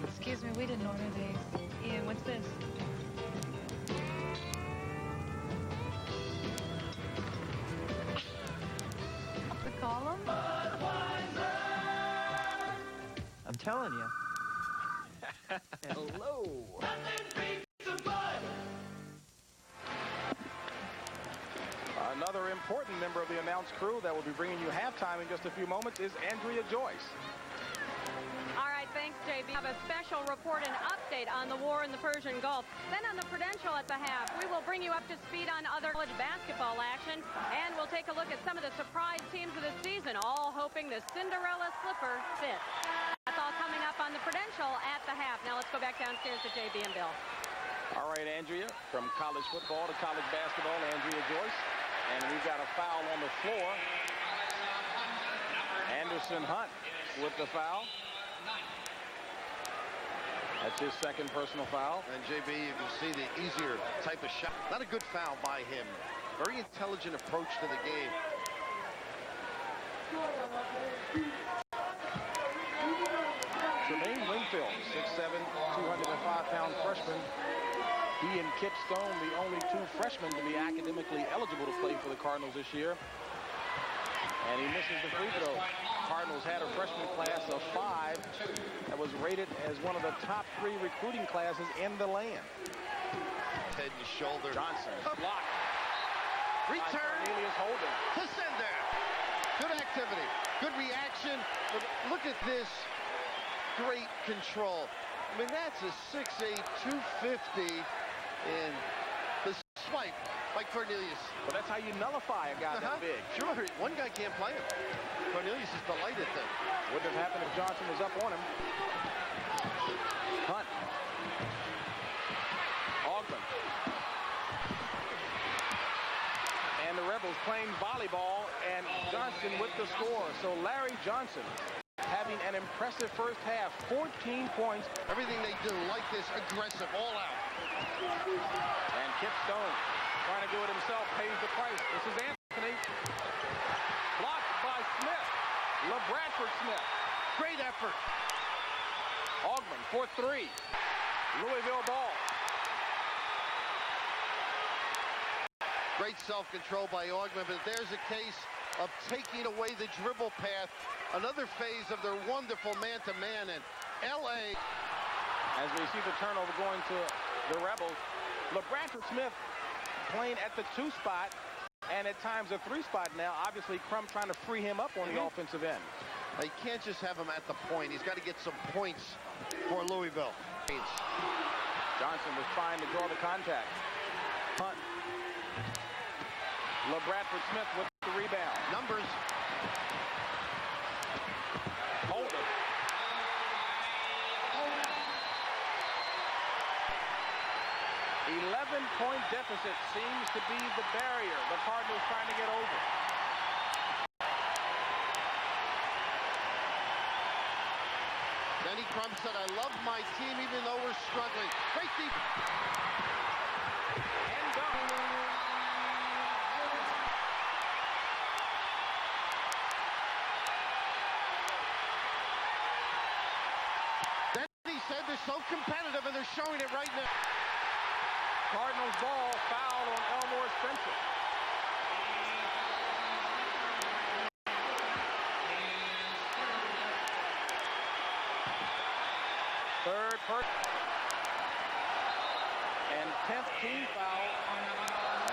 Excuse me, we didn't order these. Ian, what's this? The column? I'm telling you. Hello. Another important member of the announce crew that will be bringing you halftime in just a few moments is Andrea Joyce. All right, thanks, JB. We have a special report and update on the war in the Persian Gulf. Then on the Prudential at the half, we will bring you up to speed on other college basketball action, and we'll take a look at some of the surprise teams of the season, all hoping the Cinderella slipper fits. That's all coming up on the Prudential at the half. Now let's go back downstairs to JB and Bill. All right, Andrea, from college football to college basketball, Andrea Joyce. And we've got a foul on the floor. Anderson Hunt with the foul. That's his second personal foul. And JB, you can see the easier type of shot. Not a good foul by him. Very intelligent approach to the game. Tremaine Wingfield, 6'7", 205-pound freshman. He and Kip Stone, the only two freshmen to be academically eligible to play for the Cardinals this year. And he misses the free throw. Cardinals had a freshman class of 5 that was rated as one of the top 3 recruiting classes in the land. Head and shoulder. Johnson, blocked. Return. Cornelius Holden. To Sender. Good activity. Good reaction. But look at this. Great control. I mean, that's a 6'8", 250. And the swipe by Cornelius. But that's how you nullify a guy that big. Sure, one guy can't play him. Cornelius is delighted then. Wouldn't have happened if Johnson was up on him. Hunt. Ogden. And the Rebels playing volleyball, and Johnson with the score. So Larry Johnson having an impressive first half, 14 points. Everything they do like this, aggressive, all out. And Kip Stone trying to do it himself, pays the price. This is Anthony. Blocked by Smith. LaBradford Smith. Great effort. Augman for 3. Louisville ball. Great self-control by Augman, but there's a case of taking away the dribble path. Another phase of their wonderful man-to-man, and L.A. As we see the turnover going to the Rebels, LaBradford Smith playing at the 2 spot and at times a 3 spot now. Obviously, Crum trying to free him up on the offensive end. He can't just have him at the point. He's got to get some points for Louisville. Johnson was trying to draw the contact. Hunt. LaBradford Smith with the rebound. Numbers. Holden. 11-point deficit seems to be the barrier the Cardinals trying to get over. Denny Crum said, I love my team even though we're struggling. Great deep. And done. Denny said they're so competitive and they're showing it right now. Cardinals ball, foul on Elmore Spencer. Third and 10th team foul,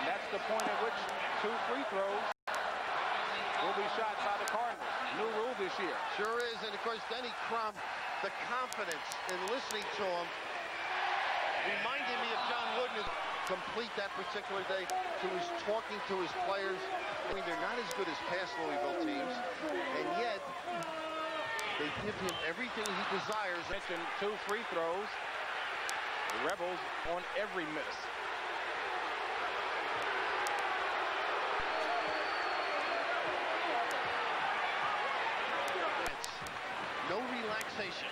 and that's the point at which 2 free throws will be shot by the Cardinals. New rule this year. Sure is, and of course Denny Crum, the confidence in listening to him reminded me of John Wooden. complete that particular day. He was talking to his players. I mean, they're not as good as past Louisville teams, and yet they give him everything he desires. Mentioned 2 free throws. The Rebels on every miss. No relaxation.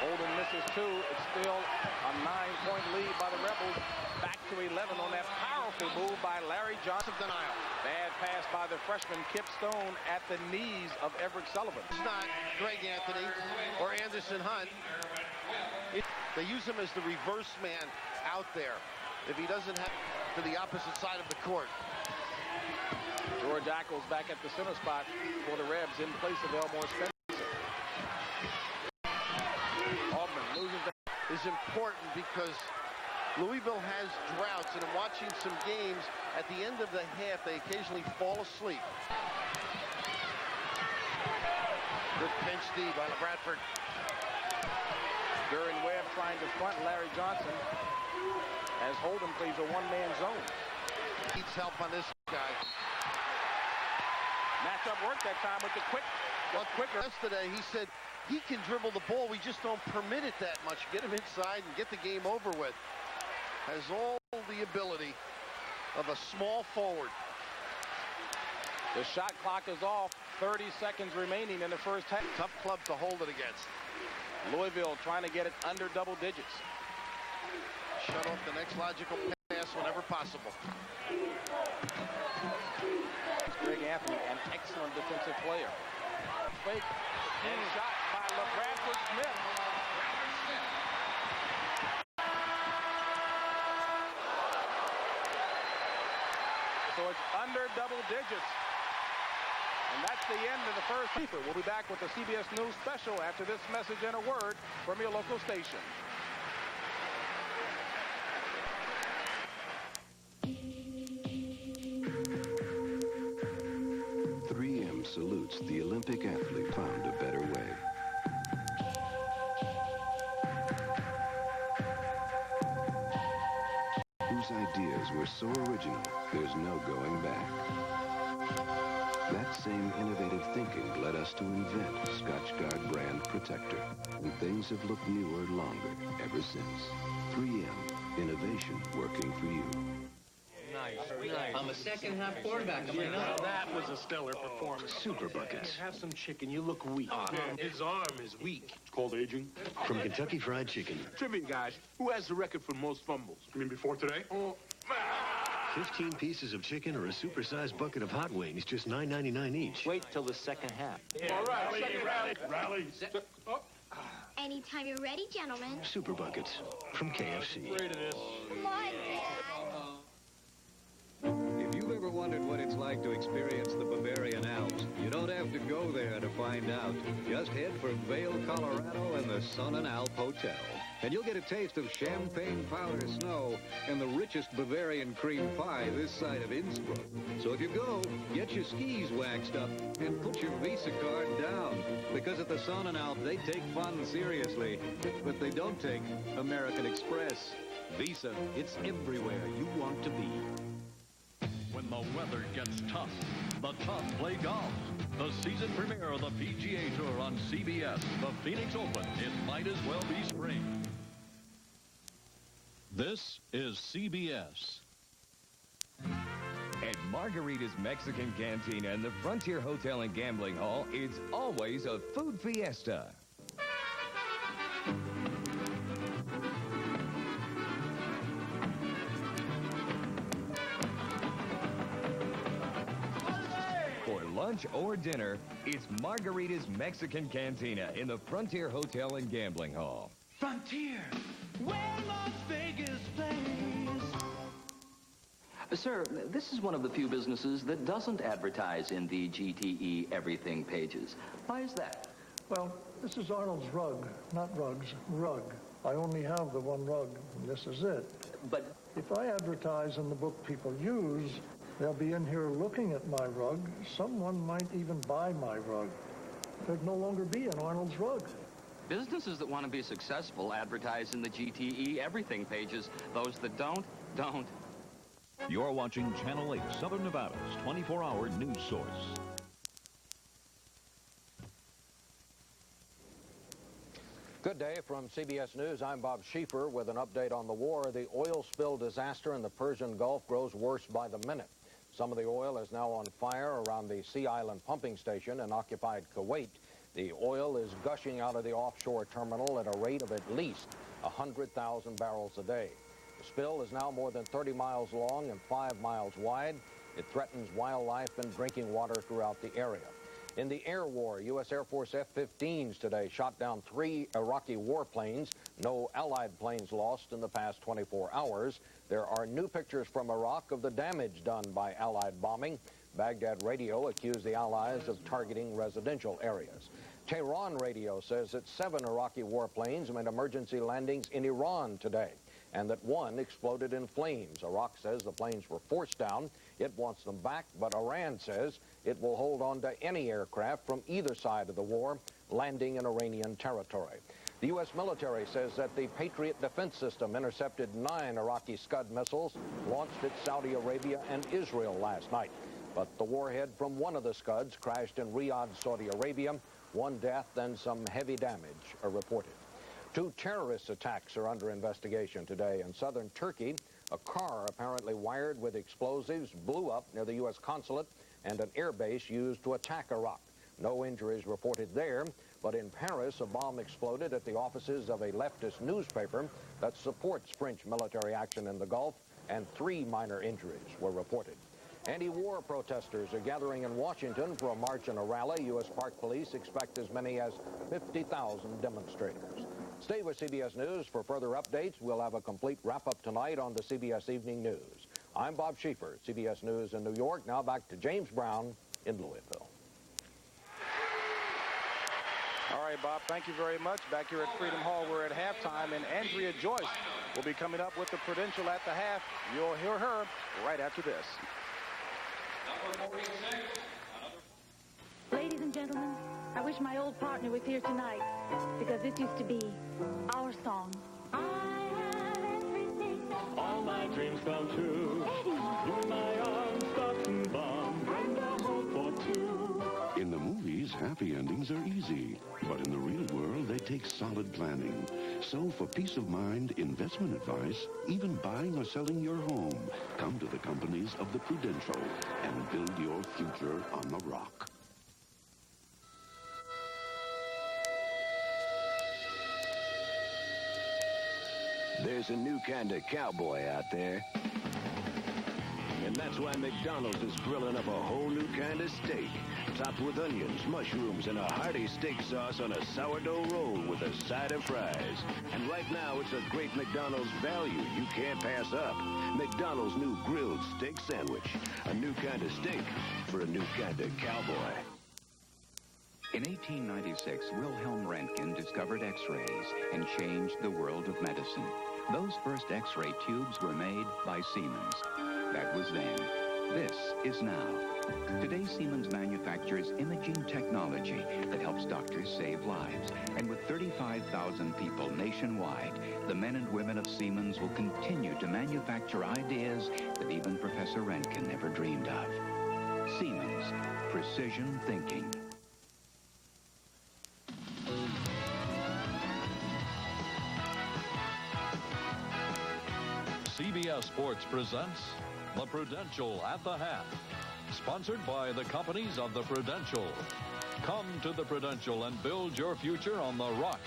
Holden misses 2. It's still a 9-point lead by the Rebels. Back to 11 on that powerful move by Larry Johnson. Denial. Bad pass by the freshman Kip Stone at the knees of Everett Sullivan. It's not Greg Anthony or Anderson Hunt. They use him as the reverse man out there if he doesn't have to the opposite side of the court. George Ackles back at the center spot for the Rebs in place of Elmore Spencer. Altman loses the... is important because Louisville has droughts, and in watching some games, at the end of the half, they occasionally fall asleep. Good pinch D by LaBradford. During Webb trying to front Larry Johnson as Holden plays a one-man zone. Needs help on this guy. Matchup work that time with the quicker. Yesterday, he said he can dribble the ball. We just don't permit it that much. Get him inside and get the game over with. Has all the ability of a small forward. The shot clock is off. 30 seconds remaining in the first half. Tough club to hold it against. Louisville trying to get it under double digits. Shut off the next logical pass whenever possible. Greg Anthony, an excellent defensive player. Fake and shot by LaBradford Smith. So it's under double digits. And that's the end of the first half. We'll be back with the CBS News special after this message and a word from your local station. Salutes the Olympic athlete found a better way. Whose ideas were so original, there's no going back. That same innovative thinking led us to invent Scotchgard brand protector, and things have looked newer longer ever since. 3M, innovation working for you. I'm a second-half quarterback. Am I not? That was a stellar performance. Super buckets. Have some chicken. You look weak. His arm is weak. It's called aging. From Kentucky Fried Chicken. Trivia, guys. Who has the record for most fumbles? You mean before today? 15 pieces of chicken or a supersized bucket of hot wings, just $9.99 each. Wait till the second half. Yeah. All right, Rally. Anytime you're ready, gentlemen. Super buckets from KFC. Come on, Dad. If you've ever wondered what it's like to experience the Bavarian Alps, you don't have to go there to find out. Just head for Vail, Colorado and the Sun and Alp Hotel. And you'll get a taste of champagne powder snow and the richest Bavarian cream pie this side of Innsbruck. So if you go, get your skis waxed up and put your Visa card down. Because at the Sun and Alp, they take fun seriously, but they don't take American Express. Visa, it's everywhere you want to be. When the weather gets tough, the tough play golf. The season premiere of the PGA Tour on CBS, the Phoenix Open. It might as well be spring. This is CBS. At Margarita's Mexican Cantina and the Frontier Hotel and Gambling Hall, it's always a food fiesta. For lunch or dinner, it's Margarita's Mexican Cantina in the Frontier Hotel and Gambling Hall. Frontier, where Las Vegas plays. Sir, this is one of the few businesses that doesn't advertise in the GTE Everything pages. Why is that? Well, this is Arnold's rug, not rugs, rug. I only have the one rug, and this is it. But if I advertise in the book people use, they'll be in here looking at my rug. Someone might even buy my rug. There'd no longer be an Arnold's rug. Businesses that want to be successful advertise in the GTE everything pages. Those that don't. You're watching Channel 8, Southern Nevada's 24-hour news source. Good day from CBS News. I'm Bob Schieffer with an update on the war. The oil spill disaster in the Persian Gulf grows worse by the minute. Some of the oil is now on fire around the Sea Island pumping station in occupied Kuwait. The oil is gushing out of the offshore terminal at a rate of at least 100,000 barrels a day. The spill is now more than 30 miles long and 5 miles wide. It threatens wildlife and drinking water throughout the area. In the air war, U.S. Air Force F-15s today shot down 3 Iraqi warplanes. No Allied planes lost in the past 24 hours. There are new pictures from Iraq of the damage done by Allied bombing. Baghdad radio accused the Allies of targeting residential areas. Tehran radio says that 7 Iraqi warplanes made emergency landings in Iran today, and that 1 exploded in flames. Iraq says the planes were forced down. It wants them back, but Iran says it will hold on to any aircraft from either side of the war landing in Iranian territory. The U.S. military says that the Patriot defense system intercepted 9 Iraqi Scud missiles launched at Saudi Arabia and Israel last night. But the warhead from one of the Scuds crashed in Riyadh, Saudi Arabia. 1 death and some heavy damage are reported. 2 terrorist attacks are under investigation today in southern Turkey. A car apparently wired with explosives blew up near the U.S. consulate and an airbase used to attack Iraq. No injuries reported there, but in Paris, a bomb exploded at the offices of a leftist newspaper that supports French military action in the Gulf, and 3 minor injuries were reported. Anti-war protesters are gathering in Washington for a march and a rally. U.S. Park Police expect as many as 50,000 demonstrators. Stay with CBS News for further updates. We'll have a complete wrap-up tonight on the CBS Evening News. I'm Bob Schieffer, CBS News in New York. Now back to James Brown in Louisville. All right, Bob, thank you very much. Back here at Freedom Hall, we're at halftime, and Andrea Joyce will be coming up with the Prudential at the half. You'll hear her right after this. Ladies and gentlemen, I wish my old partner was here tonight, because this used to be our song. I have everything. All my dreams come true. Eddie. In my arms, thoughts and bomb. Bring the hope for 2. In the movies, happy endings are easy. But in the real world, they take solid planning. So for peace of mind, investment advice, even buying or selling your home, come to the companies of the Prudential and build your future on the rock. There's a new kind of cowboy out there. And that's why McDonald's is grilling up a whole new kind of steak, topped with onions, mushrooms, and a hearty steak sauce on a sourdough roll with a side of fries. And right now, it's a great McDonald's value you can't pass up. McDonald's new grilled steak sandwich. A new kind of steak for a new kind of cowboy. In 1896, Wilhelm Röntgen discovered X-rays and changed the world of medicine. Those first X-ray tubes were made by Siemens. That was then. This is now. Today, Siemens manufactures imaging technology that helps doctors save lives. And with 35,000 people nationwide, the men and women of Siemens will continue to manufacture ideas that even Professor Röntgen never dreamed of. Siemens, precision thinking. CBS Sports presents The Prudential at the Half, sponsored by the companies of the Prudential. Come to the Prudential and build your future on the rock.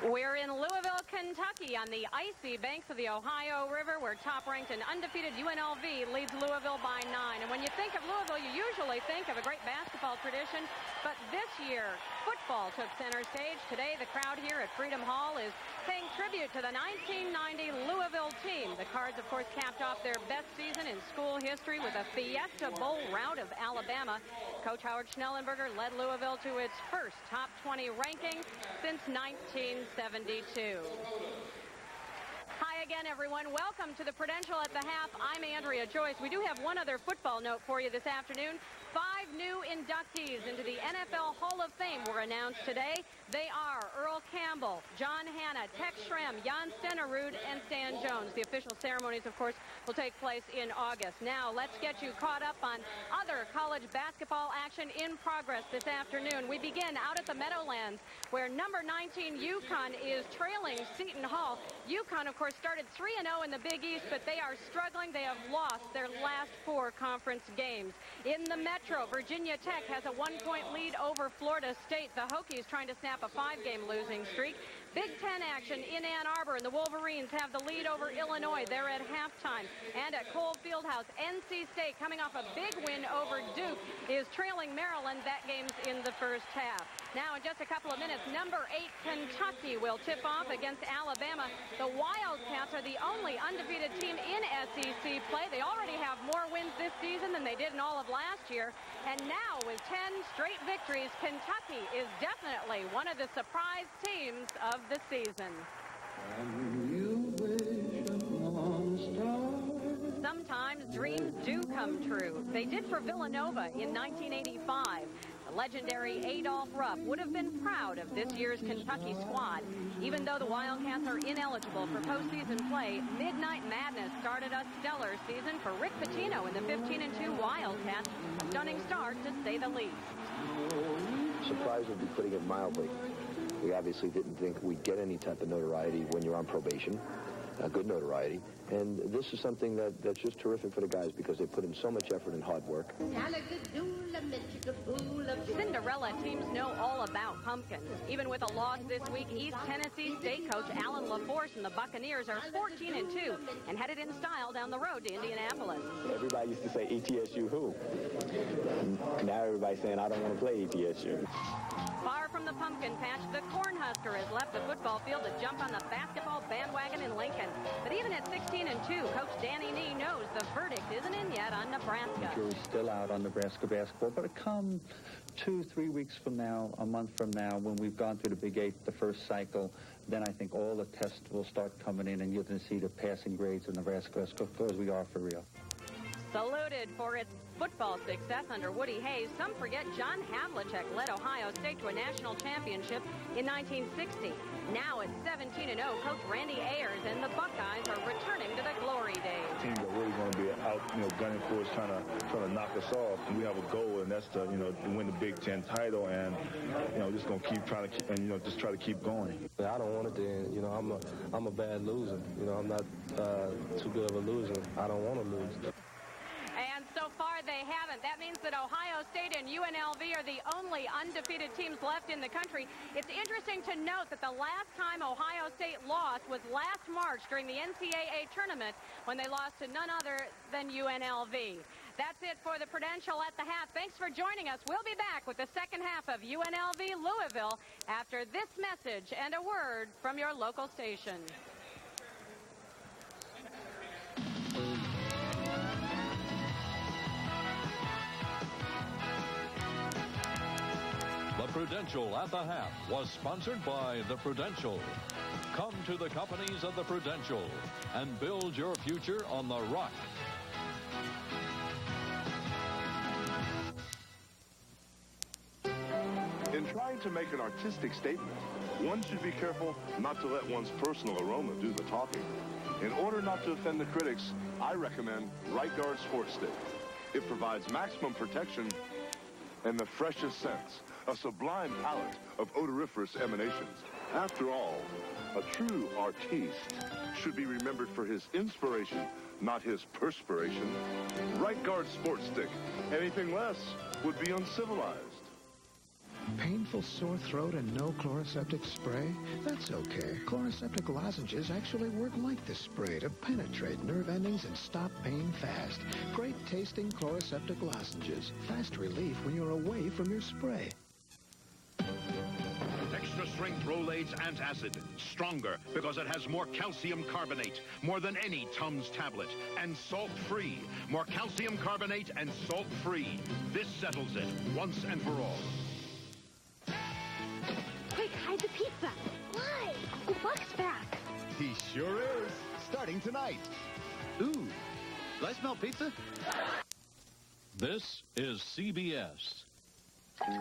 We're in Louisville, Kentucky, on the icy banks of the Ohio River, where top-ranked and undefeated UNLV leads Louisville by 9. And when you think of Louisville, you usually think of a great basketball tradition. But this year, football took center stage. Today, the crowd here at Freedom Hall is paying tribute to the 1990 Louisville team. The Cards, of course, capped off their best season in school history with a Fiesta Bowl rout of Alabama. Coach Howard Schnellenberger led Louisville to its first top 20 ranking since 1972. Hi again, everyone. Welcome to the Prudential at the Half. I'm Andrea Joyce. We do have one other football note for you this afternoon. 5 new inductees into the NFL Hall of Fame were announced today. They are Earl Campbell, John Hanna, Tex Schramm, Jan Stenerud, and Stan Jones. The official ceremonies, of course, will take place in August. Now, let's get you caught up on other college basketball action in progress this afternoon. We begin out at the Meadowlands, where number 19 UConn is trailing Seton Hall. UConn, of course, started 3-0 in the Big East, but they are struggling. They have lost their last 4 conference games. In the Metro, Virginia Tech has a 1-point lead over Florida State. The Hokies trying to snap a 5-game losing streak. Big Ten action in Ann Arbor, and the Wolverines have the lead over Illinois. They're at halftime. And at Cole Fieldhouse, NC State, coming off a big win over Duke, is trailing Maryland. That game's in the first half. Now, in just a couple of minutes, number 8 Kentucky will tip off against Alabama. The Wildcats are the only undefeated team in SEC play. They already have more wins this season than they did in all of last year. And now, with 10 straight victories, Kentucky is definitely one of the surprise teams of the season. Sometimes dreams do come true. They did for Villanova in 1985. The legendary Adolph Rupp would have been proud of this year's Kentucky squad. Even though the Wildcats are ineligible for postseason play, Midnight Madness started a stellar season for Rick Pitino and the 15-2 Wildcats. A stunning start, to say the least. Surprise would be putting it mildly. We obviously didn't think we'd get any type of notoriety when you're on probation, good notoriety. And this is something that's just terrific for the guys because they put in so much effort and hard work. Cinderella teams know all about pumpkins. Even with a loss this week, East Tennessee State coach Alan LaForce and the Buccaneers are 14-2 and headed in style down the road to Indianapolis. Everybody used to say, ETSU who? Now everybody's saying, I don't want to play ETSU. Far from the pumpkin patch, the Cornhusker has left the football field to jump on the basketball bandwagon in Lincoln. But even at 16-2, Coach Danny Nee knows the verdict isn't in yet on Nebraska. The jury's still out on Nebraska basketball, but come 2-3 weeks from now, a month from now, when we've gone through the Big 8, the first cycle, then I think all the tests will start coming in, and you're going to see the passing grades of Nebraska because we are for real. Saluted for its football success under Woody Hayes, some forget John Havlicek led Ohio State to a national championship in 1960. Now it's 17-0. Coach Randy Ayers and the Buckeyes are returning to the glory days. Teams are really going to be out, gunning for us, trying to knock us off. And we have a goal, and that's to, to win the Big Ten title, and just going to keep trying to, just try to keep going. I don't want it to end. I'm a bad loser. I'm not too good of a loser. I don't want to lose. And so far they haven't. That means that Ohio State and UNLV are the only undefeated teams left in the country. It's interesting to note that the last time Ohio State lost was last March during the NCAA tournament when they lost to none other than UNLV. That's it for the Prudential at the Hat. Thanks for joining us. We'll be back with the second half of UNLV Louisville after this message and a word from your local station. The Prudential at the Hat was sponsored by The Prudential. Come to the companies of The Prudential and build your future on the rock. In trying to make an artistic statement, one should be careful not to let one's personal aroma do the talking. In order not to offend the critics, I recommend Right Guard Sports Stick. It provides maximum protection and the freshest scents, a sublime palette of odoriferous emanations. After all, a true artiste should be remembered for his inspiration, not his perspiration. Right Guard Sports Stick. Anything less would be uncivilized. Painful sore throat and no chloroseptic spray? That's okay. Chloroseptic lozenges actually work like the spray to penetrate nerve endings and stop pain fast. Great tasting chloroseptic lozenges. Fast relief when you're away from your spray. Extra strength Rolaids antacid. Stronger because it has more calcium carbonate. More than any Tums tablet. And salt-free. More calcium carbonate and salt-free. This settles it once and for all. Quick, hide the pizza. Why? Uncle Buck's back. He sure is. Starting tonight. Ooh, do I smell pizza? This is CBS. The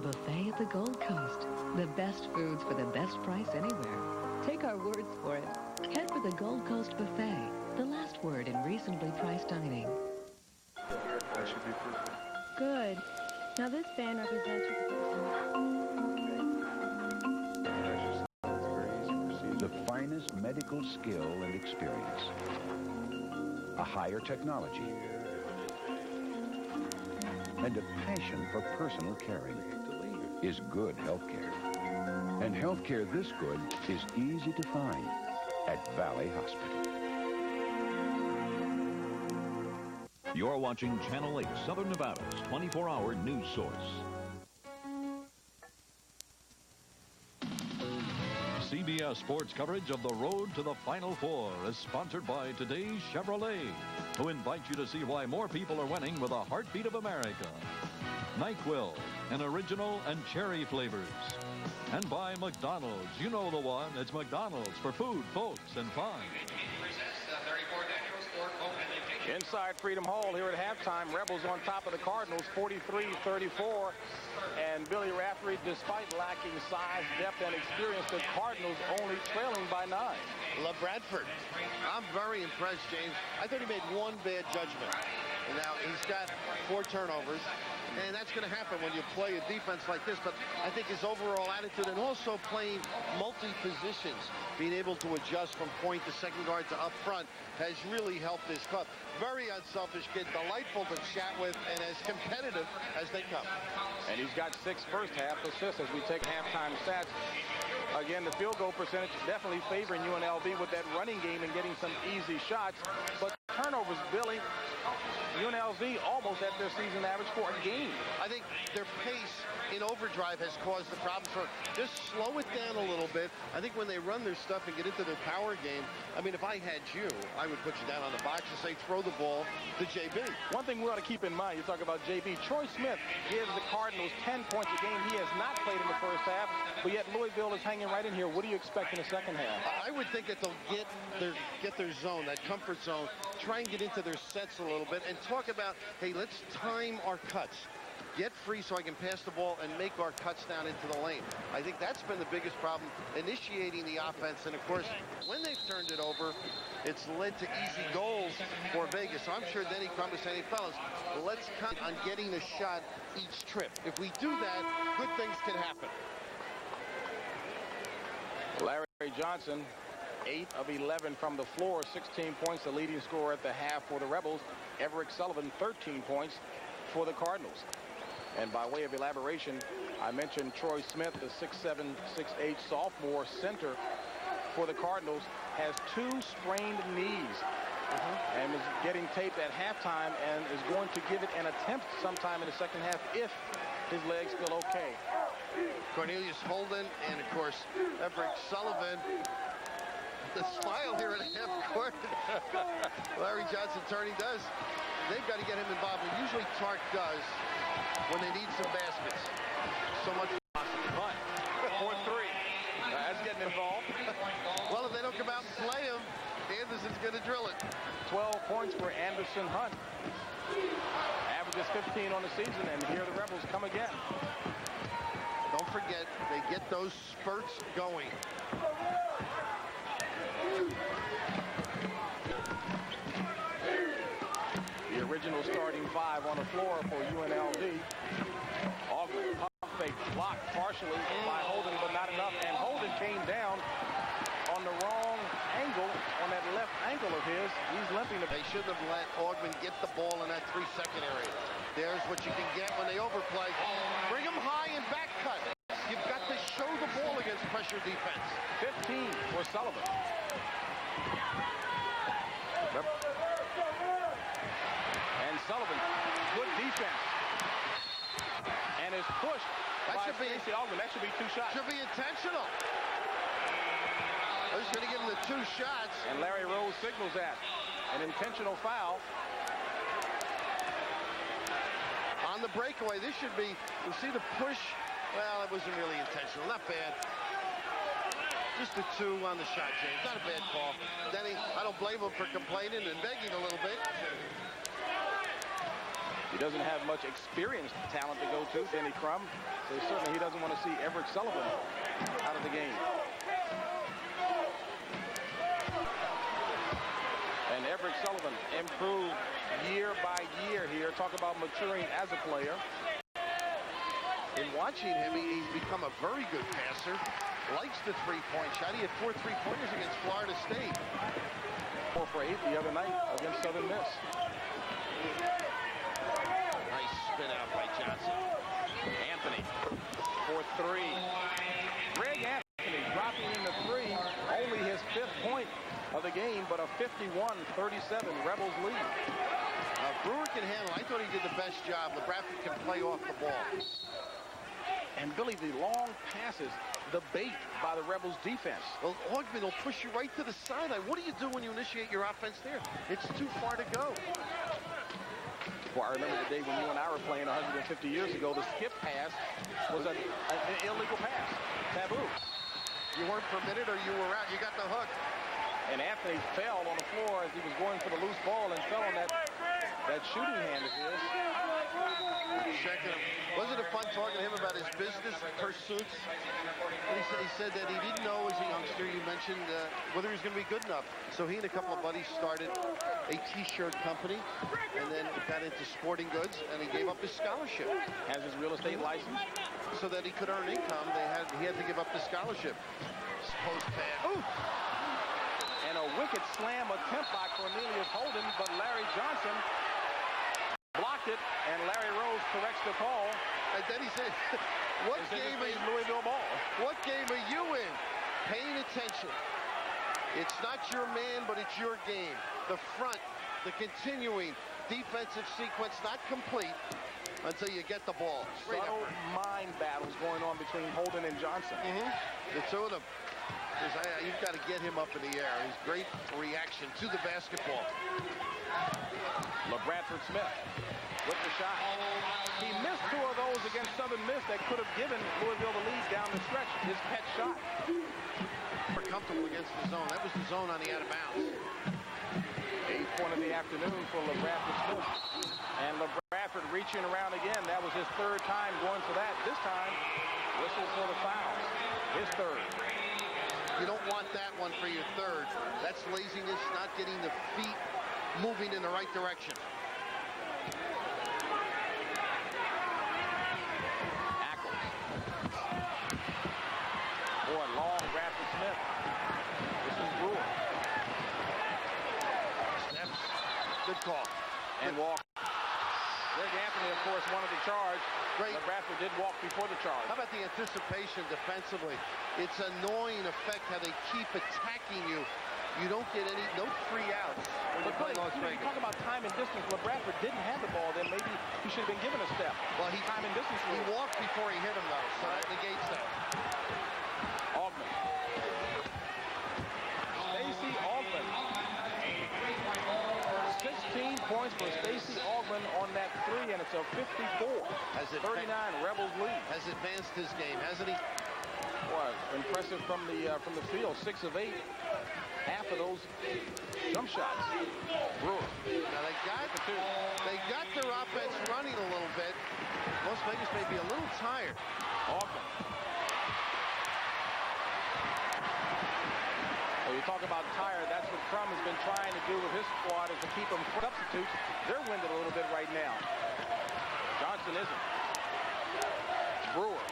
buffet at the Gold Coast. The best foods for the best price anywhere. Take our words for it. Head for the Gold Coast Buffet. The last word in reasonably priced dining. That should be perfect. Good. Now this fan represents the finest medical skill and experience. A higher technology. And a passion for personal caring is good healthcare. And healthcare this good is easy to find at Valley Hospital. You're watching Channel 8 Southern Nevada's 24-hour news source. CBS Sports coverage of the road to the Final Four is sponsored by today's Chevrolet, who invite you to see why more people are winning with a heartbeat of America. NyQuil in original and cherry flavors. And by McDonald's. You know the one. It's McDonald's for food, folks, and fun. Inside Freedom Hall here at halftime, Rebels on top of the Cardinals, 43-34. And Billy Raftery, despite lacking size, depth, and experience, the Cardinals only trailing by 9. LaBradford, I'm very impressed, James. I thought he made one bad judgment. And now he's got 4 turnovers. And that's going to happen when you play a defense like this. But I think his overall attitude and also playing multi-positions, being able to adjust from point to second guard to up front, has really helped his club. Very unselfish kid, delightful to chat with, and as competitive as they come. And he's got 6 first-half assists as we take halftime stats. Again, the field goal percentage definitely favoring UNLV with that running game and getting some easy shots. But turnovers, Billy, UNLV almost at their season average for a game. I think their pace in overdrive has caused the problems for just slow it down a little bit. I think when they run their stuff and get into their power game, I mean, if I had you, I would put you down on the box and say throw the ball to JB. One thing we ought to keep in mind, you talk about JB. Troy Smith gives the Cardinals 10 points a game. He has not played in the first half, but yet Louisville is hanging right in here. What do you expect in the second half? I would think that they'll get their zone, that comfort zone, try and get into their sets a little bit, and talk about, hey, let's time our cuts. Get free so I can pass the ball and make our cuts down into the lane. I think that's been the biggest problem, initiating the offense. And, of course, when they've turned it over, it's led to easy goals for Vegas. So I'm sure Denny Crum is saying, fellas, let's count on getting a shot each trip. If we do that, good things can happen. Larry Johnson, 8 of 11 from the floor, 16 points, the leading scorer at the half for the Rebels. Everett Sullivan, 13 points for the Cardinals. And by way of elaboration, I mentioned Troy Smith, the 6'7", 6'8" sophomore center for the Cardinals, has 2 sprained knees and is getting taped at halftime and is going to give it an attempt sometime in the second half if his legs feel okay. Cornelius Holden and, of course, Everett Sullivan. The smile here at half court. Larry Johnson turning does. They've got to get him involved. And usually Tark does when they need some baskets. So much fun. 4-3. That's getting involved. Well, if they don't come out and play him, Anderson's going to drill it. 12 points for Anderson Hunt. Averages 15 on the season, and here the Rebels come again. Don't forget, they get those spurts going. The original starting 5 on the floor for UNLV. Augment pump fake blocked partially by Holden, but not enough. And Holden came down on the wrong angle, on that left ankle of his. He's limping. They should have let Augment get the ball in that 3-second area. There's what you can get when they overplay. Bring them high and back cut. You've got to show the ball against pressure defense. 15 for Sullivan. And Sullivan, good defense. And is pushed by Stacey Augment. That should be 2 shots. Should be intentional. They're just going to give him the 2 shots. And Larry Rose signals that. An intentional foul. breakaway. This should be, you see the push? Well, it wasn't really intentional. Not bad. Just a 2 on the shot, James. Not a bad call. Denny, I don't blame him for complaining and begging a little bit. He doesn't have much experienced talent to go to, Denny Crum. So certainly he doesn't want to see Everett Sullivan out of the game. And Everett Sullivan improved year by year here. Talk about maturing as a player. In watching him, he's become a very good passer. Likes the three-point shot. He had 4 3-pointers against Florida State. 4 for 8 the other night against Southern Miss. Nice spin out by Johnson. Anthony for 3. Greg Anthony dropping in the 3. Only his 5th point of the game, but a 51-37 Rebels lead. Brewer can handle. I thought he did the best job. LaBradford can play off the ball. And Billy, the long passes, the bait by the Rebels defense. Well, Augman will push you right to the sideline. What do you do when you initiate your offense there? It's too far to go. Well, I remember the day when you and I were playing 150 years ago. The skip pass was an illegal pass. Taboo. You weren't permitted or you were out. You got the hook. And Anthony fell on the floor as he was going for the loose ball and fell on that shooting hand of his. Checking him. Wasn't it fun talking to him about his business pursuits? And he said that he didn't know as a youngster, you mentioned, whether he was going to be good enough. So he and a couple of buddies started a T-shirt company and then got into sporting goods, and he gave up his scholarship. Has his real estate license? So that he could earn income, he had to give up the scholarship. Post pass. Ooh! And a wicked slam attempt by Cornelius Holden, but Larry Johnson blocked it, and Larry Rose corrects the call. And then he said, what game are you, Louisville ball? What game are you in? Paying attention. It's not your man, but it's your game. The front, the continuing defensive sequence, not complete until you get the ball. Subtle mind battles going on between Holden and Johnson. The two of them. You've got to get him up in the air. His great reaction to the basketball. LaBradford Smith with the shot. He missed 2 of those against Southern Miss that could have given Louisville the lead down the stretch. His pet shot. More comfortable against the zone. That was the zone on the out of bounds. 8th point of the afternoon for LaBradford Smith. And LaBradford reaching around again. That was his 3rd time going for that. This time, whistle for the fouls. His 3rd. You don't want that one for your 3rd. That's laziness, not getting the feet moving in the right direction. Ackles. Boy, long Bradford Smith. This is Brewer. Steps. Good call. And walk. Greg Anthony, of course, wanted the charge. Great. Bradford did walk before the charge. How about the anticipation defensively? It's annoying effect how they keep attacking you. You don't get no free outs when you play Las Vegas. You talk about time and distance. LaBradford didn't have the ball. Then maybe he should have been given a step. Well, time and distance. He walked before he hit him, though, so that negates that. Augman. Stacey Augman. 16 points for Stacey Augman on that 3, and it's a 54-39 Rebels lead. Has advanced his game, hasn't he? Boy, impressive from the field. 6 of 8. Half of those jump shots. Brewer. Now they got their offense running a little bit. Las Vegas may be a little tired. Augman. Well, you talk about tired. That's what Crum has been trying to do with his squad, is to keep them substitutes. They're winded a little bit right now. Johnson isn't. Brewer.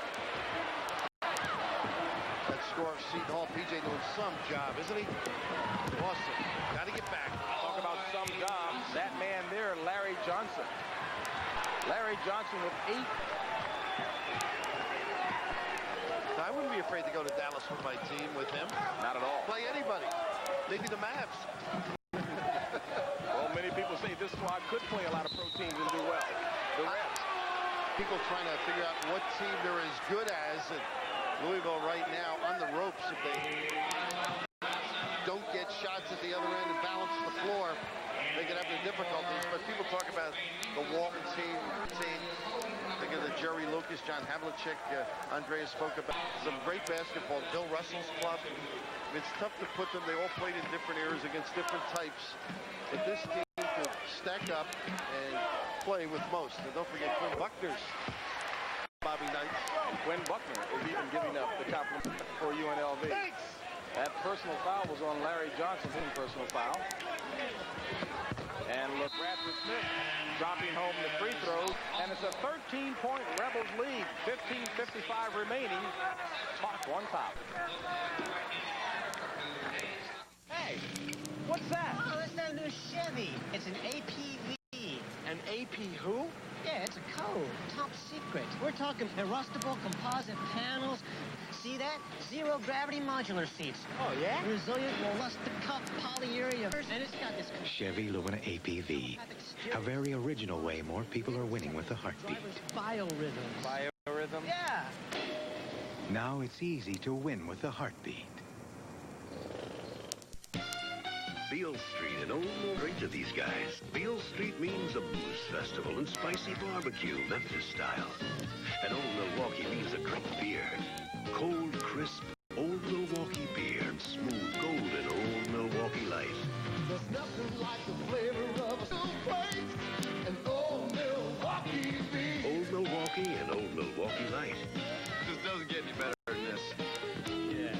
That score of Seton Hall. PJ doing some job, isn't he? Awesome. Got to get back. Talk about some job. That man there, Larry Johnson. Larry Johnson with 8. I wouldn't be afraid to go to Dallas with my team with him. Not at all. Play anybody. Maybe the Mavs. Well, many people say this squad could play a lot of pro teams and do well. The Reds. People trying to figure out what team they're as good as. And Louisville right now on the ropes if they don't get shots at the other end and balance the floor. They could have their difficulties. But people talk about the Walton team. think of the Jerry Lucas, John Havlicek, Andreas spoke about. Some great basketball. Bill Russell's club. It's tough to put them. They all played in different eras against different types. But this team could stack up and play with most. And don't forget Quinn Buckner's Bobby Knight. And Quinn Buckner is even giving up the compliment for UNLV. Thanks. That personal foul was on Larry Johnson, his personal foul. And LaBradford Smith dropping home the free throws. And it's a 13-point Rebels lead. 15:55 remaining. Talk on top. Hey, what's that? Oh, that's that new Chevy. It's an APV. An AP who? Yeah, it's a code. Top secret. We're talking adjustable composite panels. See that? Zero gravity modular seats. Oh, yeah? Resilient, robust cup polyurethane. And it's got this Chevy Luna APV. A very original way more people are winning with a heartbeat. biorhythms. Biorhythm? Yeah. Now it's easy to win with a heartbeat. Beale Street and Old Great to these guys. Beale Street means a booze festival and spicy barbecue, Memphis style. And Old Milwaukee means a great beer. Cold, crisp, Old Milwaukee beer. Smooth, golden Old Milwaukee Light. There's nothing like the flavor of a soup place and Old Milwaukee beer. Old Milwaukee and Old Milwaukee Light. Just doesn't get any better than this. Yeah.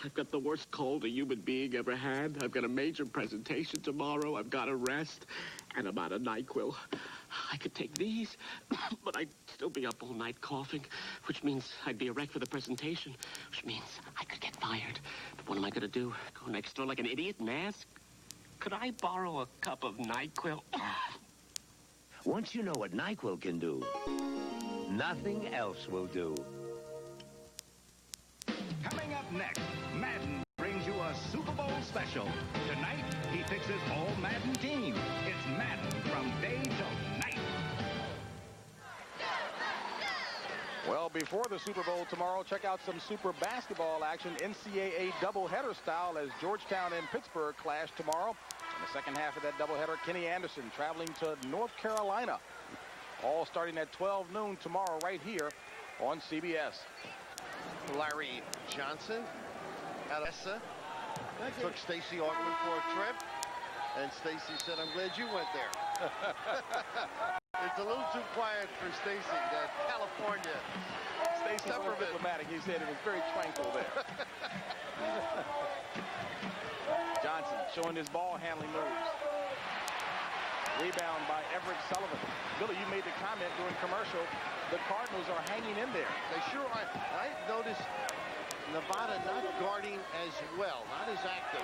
I've got the worst cold a human being ever had. I've got a major presentation tomorrow. I've got to rest. And I'm out of NyQuil. I could take these, but I'd still be up all night coughing, which means I'd be a wreck for the presentation, which means I could get fired. But what am I going to do? Go next door like an idiot and ask? Could I borrow a cup of NyQuil? Once you know what NyQuil can do, nothing else will do. Coming up next, Madden brings you a Super Bowl special. Tonight, he fixes all Madden teams. It's Madden from day till night. Well, before the Super Bowl tomorrow, check out some Super basketball action, NCAA doubleheader style, as Georgetown and Pittsburgh clash tomorrow. In the second half of that doubleheader, Kenny Anderson traveling to North Carolina. All starting at 12 noon tomorrow right here on CBS. Larry Johnson out of ESSA took Stacy Augman for a trip, and Stacy said, "I'm glad you went there." It's a little too quiet for Stacy, that California. Stacy's a little diplomatic. He said it was very tranquil there. Johnson showing his ball handling moves. Rebound by Everett Sullivan. Billy, you made the comment during commercial, the Cardinals are hanging in there. They sure are. I noticed Nevada not guarding as well, not as active.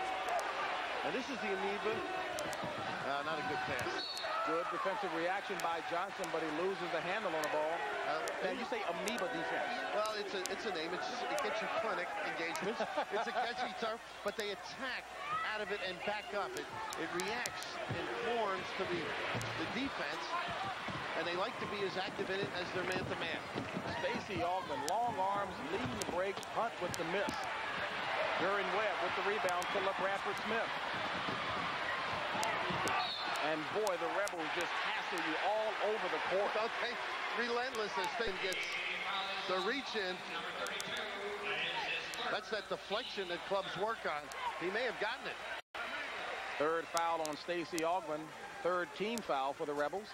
And this is the amoeba. Not a good pass. Good defensive reaction by Johnson, but he loses the handle on the ball. Now you say amoeba defense. Well, it's a name. It gets you clinic engagements. It's a catchy term, but they attack out of it and back up. It reacts in forms to the defense, and they like to be as active in it as their man-to-man. Stacey Augman, long arms, leading the break, Hunt with the miss. During Webb with the rebound to LaBradford Smith. And boy, the Rebels just hassle you all over the court. Okay, relentless as State gets the reach in. That's that deflection that clubs work on. He may have gotten it. Third foul on Stacey Augman. Third team foul for the Rebels.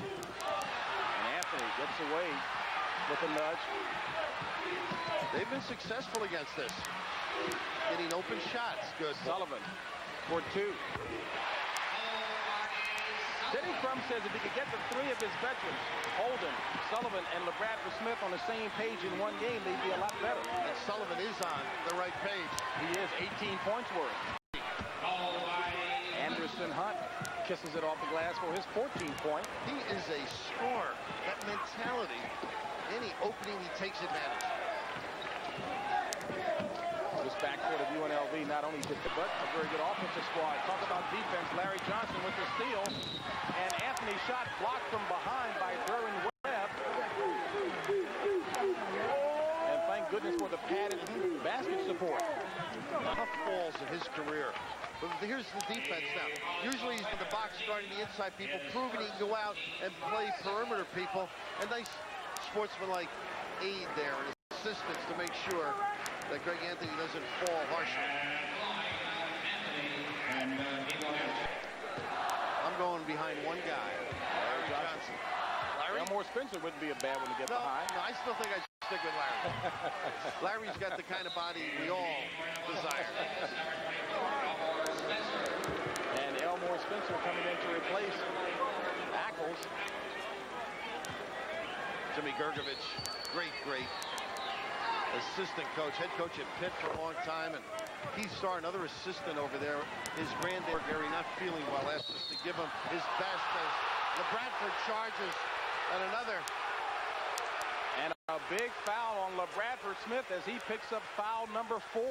And Anthony gets away with a nudge. They've been successful against this. Getting open shots. Good. Sullivan for two. Denny Crum says if he could get the three of his veterans, Holden, Sullivan, and LaBradford Smith on the same page in one game, they'd be a lot better. And Sullivan is on the right page. He is 18 points worth. Anderson Hunt kisses it off the glass for his 14th point. He is a scorer. That mentality, any opening he takes advantage. This backcourt of UNLV not only did but a very good offensive squad. Talk about defense. Larry Johnson with the steal. And Anthony shot blocked from behind by Derwin Webb. And thank goodness for the padded basket support. Tough balls in his career. But here's the defense now. Usually he's in the box guarding the inside people, proving he can go out and play perimeter people. And nice sportsmanlike aid there and assistance to make sure that Greg Anthony doesn't fall harshly. I'm going behind one guy, Larry Johnson. Elmore Spencer wouldn't be a bad one to get behind. No, I still think I'd stick with Larry. Larry's got the kind of body we all desire. And Elmore Spencer coming in to replace Ackles. Jimmy Gergovich, great assistant coach, head coach at Pitt for a long time, and Keith Starr, another assistant over there. His granddad Gary not feeling well, asked us to give him his best as LaBradford charges at another. And a big foul on LaBradford Smith as he picks up foul number 4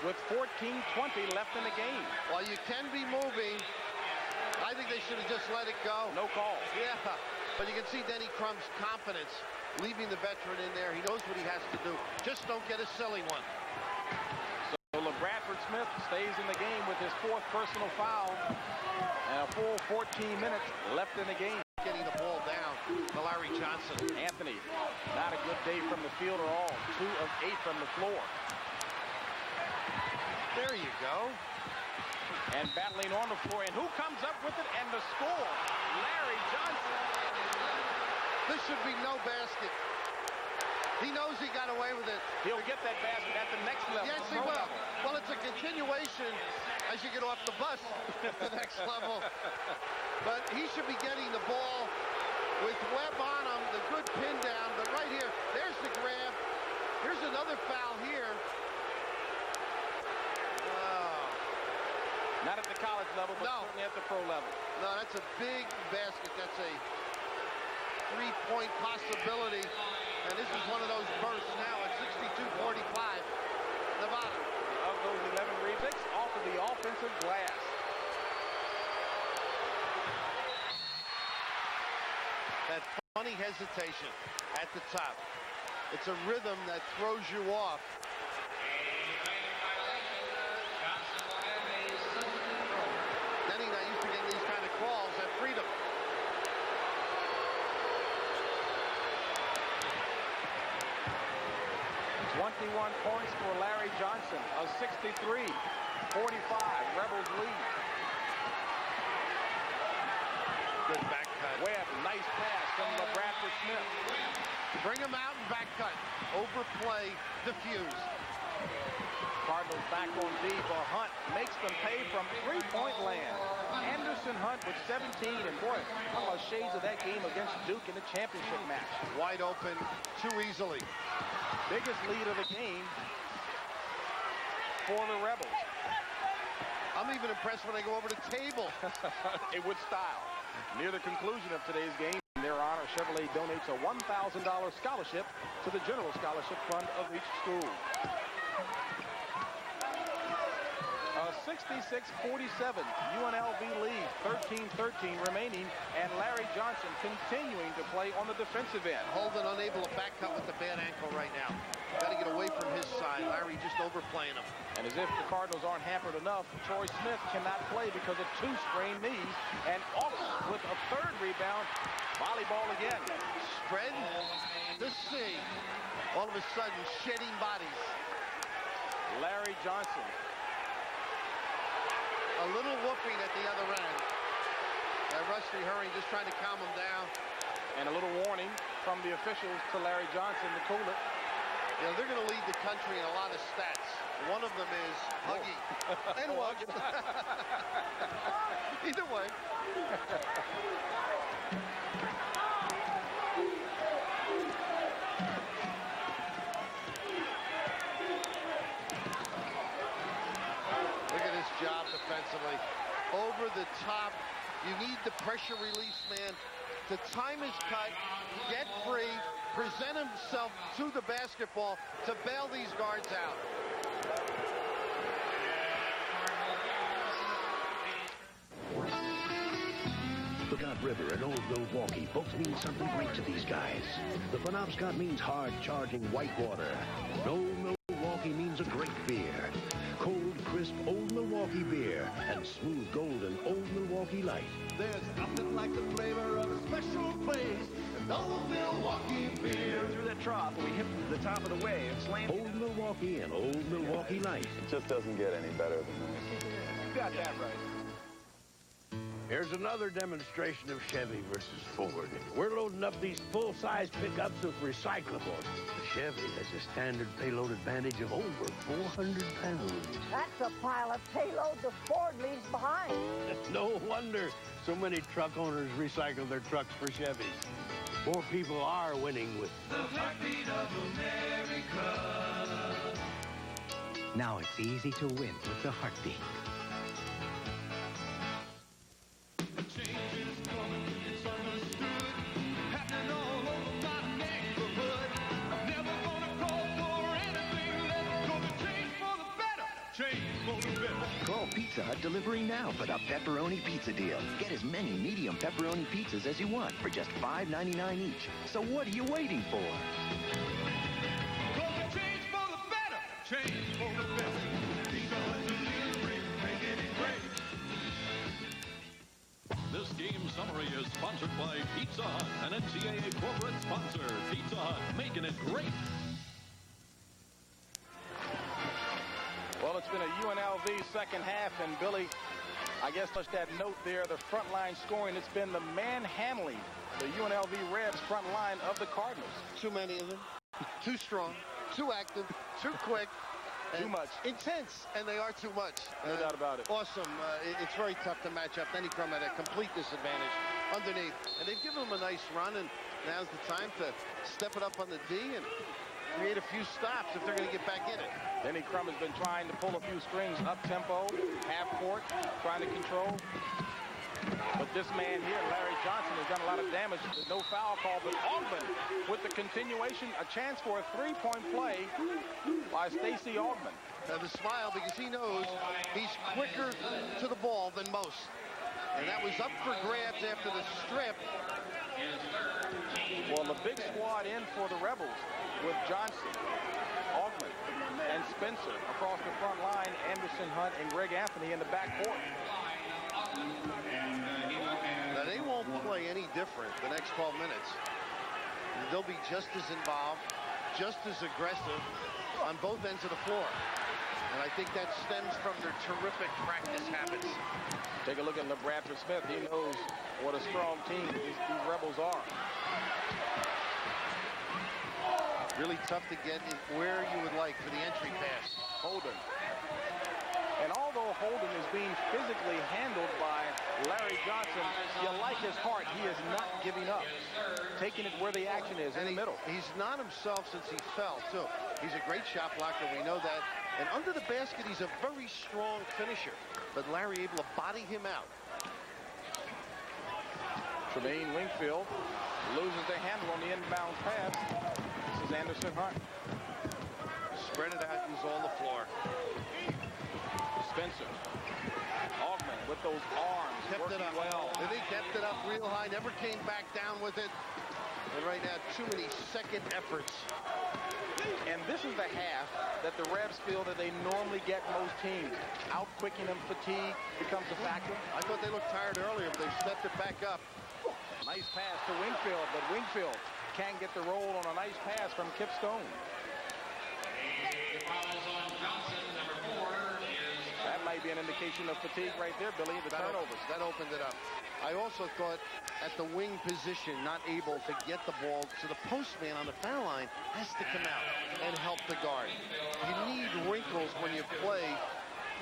with 14:20 left in the game. While you can be moving, I think they should have just let it go. No call. Yeah, but you can see Denny Crum's confidence leaving the veteran in there. He knows what he has to do. Just don't get a silly one. So LaBradford Smith stays in the game with his 4th personal foul and a full 14 minutes left in the game. Getting the ball down to Larry Johnson. Anthony, not a good day from the field at all. 2 of 8 from the floor. There you go. And battling on the floor. And who comes up with it? And the score, Larry Johnson. This should be no basket. He knows he got away with it. He'll get that basket at the next level. Yes, he will. Well, it's a continuation as you get off the bus at the next level. But he should be getting the ball with Webb on him, the good pin down. But right here, there's the grab. Here's another foul here. Not at the college level, but certainly at the pro level. No, that's a big basket. That's a 3-point possibility. And this is one of those bursts now at 62-45. Nevada. Of those 11 rebounds off of the offensive glass. That funny hesitation at the top. It's a rhythm that throws you off. Denny not used to getting these kind of calls at Freedom. .21 points for Larry Johnson. A 63-45 Rebels lead. Good back cut. Webb, nice pass from LaBradford Smith. Bring him out and back cut. Overplay, diffuse. Cardinals back on D for Hunt. Makes them pay from 3-point land. Anderson Hunt with 17. And boy, talk about shades of that game against Duke in the championship match. Wide open too easily. Biggest lead of the game for the Rebels. I'm even impressed when they go over the table. It with style. Near the conclusion of today's game, in their honor, Chevrolet donates a $1,000 scholarship to the General Scholarship Fund of each school. 66-47, UNLV lead, 13-13 remaining, and Larry Johnson continuing to play on the defensive end. Holden unable to back cut with the bad ankle right now. Got to get away from his side. Larry just overplaying him. And as if the Cardinals aren't hampered enough, Troy Smith cannot play because of 2 sprained knees, and off with a 3rd rebound. Volleyball again. Spread to see. All of a sudden, shedding bodies. Larry Johnson. A little whooping at the other end. Rusty Hurry just trying to calm him down. And a little warning from the officials to Larry Johnson to cool it. You know, they're going to lead the country in a lot of stats. One of them is hugging. And hugging. Either way. Look at his job defensively. Over the top. You need the pressure release man to time his cut, get free, present himself to the basketball to bail these guards out. Lookout River and Old Milwaukee both mean something great to these guys. The Penobscot means hard, charging white water. Old Milwaukee means a great beer. Cold, crisp Old Milwaukee beer. and smooth golden Old Milwaukee Light. There's nothing like the flavor of a special place. An Old Milwaukee beer. Through that trough, we hit the top of the wave, slammed. Old Milwaukee and Old Milwaukee Light. It just doesn't get any better than this. You got that right. Here's another demonstration of Chevy versus Ford. We're loading up these full-size pickups with recyclables. The Chevy has a standard payload advantage of over 400 pounds. That's a pile of payload the Ford leaves behind. No wonder so many truck owners recycle their trucks for Chevys. More people are winning with the heartbeat of America. Now it's easy to win with the heartbeat. Call Pizza Hut Delivery now for the Pepperoni Pizza Deal. Get as many medium pepperoni pizzas as you want for just $5.99 each. So what are you waiting for? Change for the better. Change for the better. Pizza Hut Delivery, making it great. This game summary is sponsored by Pizza Hut, an NCAA corporate sponsor. Pizza Hut, making it great. Well, it's been a UNLV second half, and Billy, I guess touched that note there, the front line scoring. It's been the manhandling, the UNLV Rebs front line of the Cardinals. Too many of them, too strong, too active, too quick. Too much. Intense, and they are too much. No doubt about it. Awesome. It's very tough to match up. Denny Crum at a complete disadvantage underneath. And they've given him a nice run, and now's the time to step it up on the D and create a few stops if they're going to get back in it. Denny Crum has been trying to pull a few strings up-tempo, half-court, trying to control. But this man here, Larry Johnson, has done a lot of damage with no foul call. But Augman, with the continuation, a chance for a three-point play by Stacey Augman. The smile, because he knows he's quicker to the ball than most. And that was up for grabs after the strip. Well, the big squad in for the Rebels with Johnson, Augman, and Spencer across the front line, Anderson, Hunt, and Greg Anthony in the backcourt. Now, they won't play any different the next 12 minutes. They'll be just as involved, just as aggressive on both ends of the floor. And I think that stems from their terrific practice habits. Take a look at LaBradford Smith. He knows what a strong team these Rebels are. Really tough to get where you would like for the entry pass. Holden. And although Holden is being physically handled by Larry Johnson, you like his heart. He is not giving up. Taking it where the action is, in the middle. He's not himself since he fell, too. He's a great shot blocker. We know that. And under the basket, he's a very strong finisher. But Larry able to body him out. Tremaine Wingfield loses the handle on the inbound pass. This is Anderson Hunt. Spread it out, use all the floor. Spencer. Augman with those arms. Kept it up well. And he kept it up real high, never came back down with it. And right now, too many second efforts. And this is the half that the Rebs feel that they normally get most teams. Out-quicking them, fatigue becomes a factor. I thought they looked tired earlier, but they stepped it back up. Nice pass to Wingfield, but Wingfield can't get the roll on a nice pass from Kip Stone. That might be an indication of fatigue right there, Billy, the turnovers. That opened it up. I also thought at the wing position, not able to get the ball, so the postman on the foul line has to come out and help the guard. You need wrinkles when you play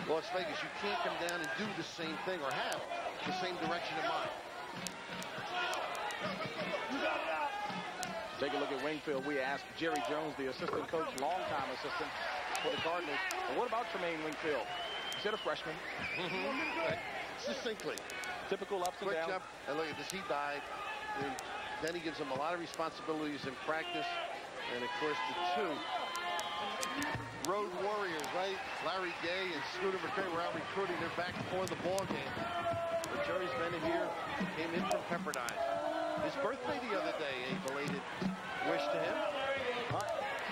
Las Vegas. You can't come down and do the same thing or have the same direction in mind. Take a look at Wingfield. We asked Jerry Jones, the assistant coach, longtime assistant for the Cardinals, well, what about Tremaine Wingfield? He said a freshman. Succinctly. Typical ups and Quick downs. jump. And look at this, he died. And then he gives him a lot of responsibilities in practice. And of course, the two road warriors, right? Larry Gay and Scooter McRae were out recruiting. They're back for the ball game. But Jerry's been here, came in from Pepperdine. His birthday the other day, a belated wish to him.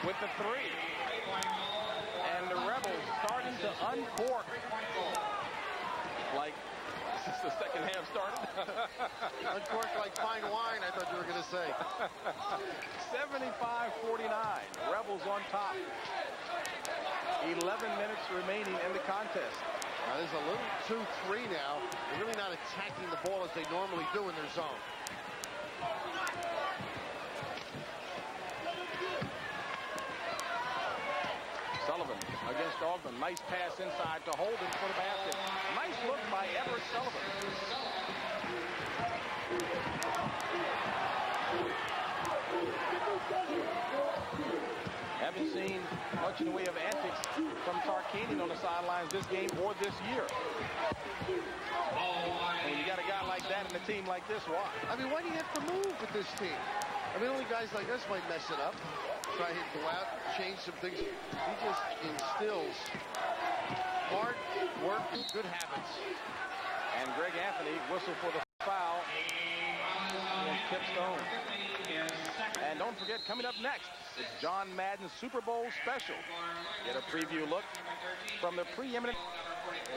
With the three. And the Rebels starting to uncork. Uncorked like fine wine, I thought you were going to say. 75-49. Rebels on top. 11 minutes remaining in the contest. Now, there's a little 2-3 now. They're really not attacking the ball as they normally do in their zone. Sullivan against Ogden. Nice pass inside to Holden for the basket. Nice look by Everett Sullivan. Haven't seen much in the way of antics from Tarkanian on the sidelines this game or this year. When you got a guy like that and a team like this, why? I mean, why do you have to move with this team? I mean, only guys like us might mess it up. Try to go out, change some things. He just instills hard work and good habits. And Greg Anthony whistled for the foul. And Kip Stone. And don't forget, coming up next, it's John Madden's Super Bowl special. Get a preview look from the preeminent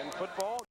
in football,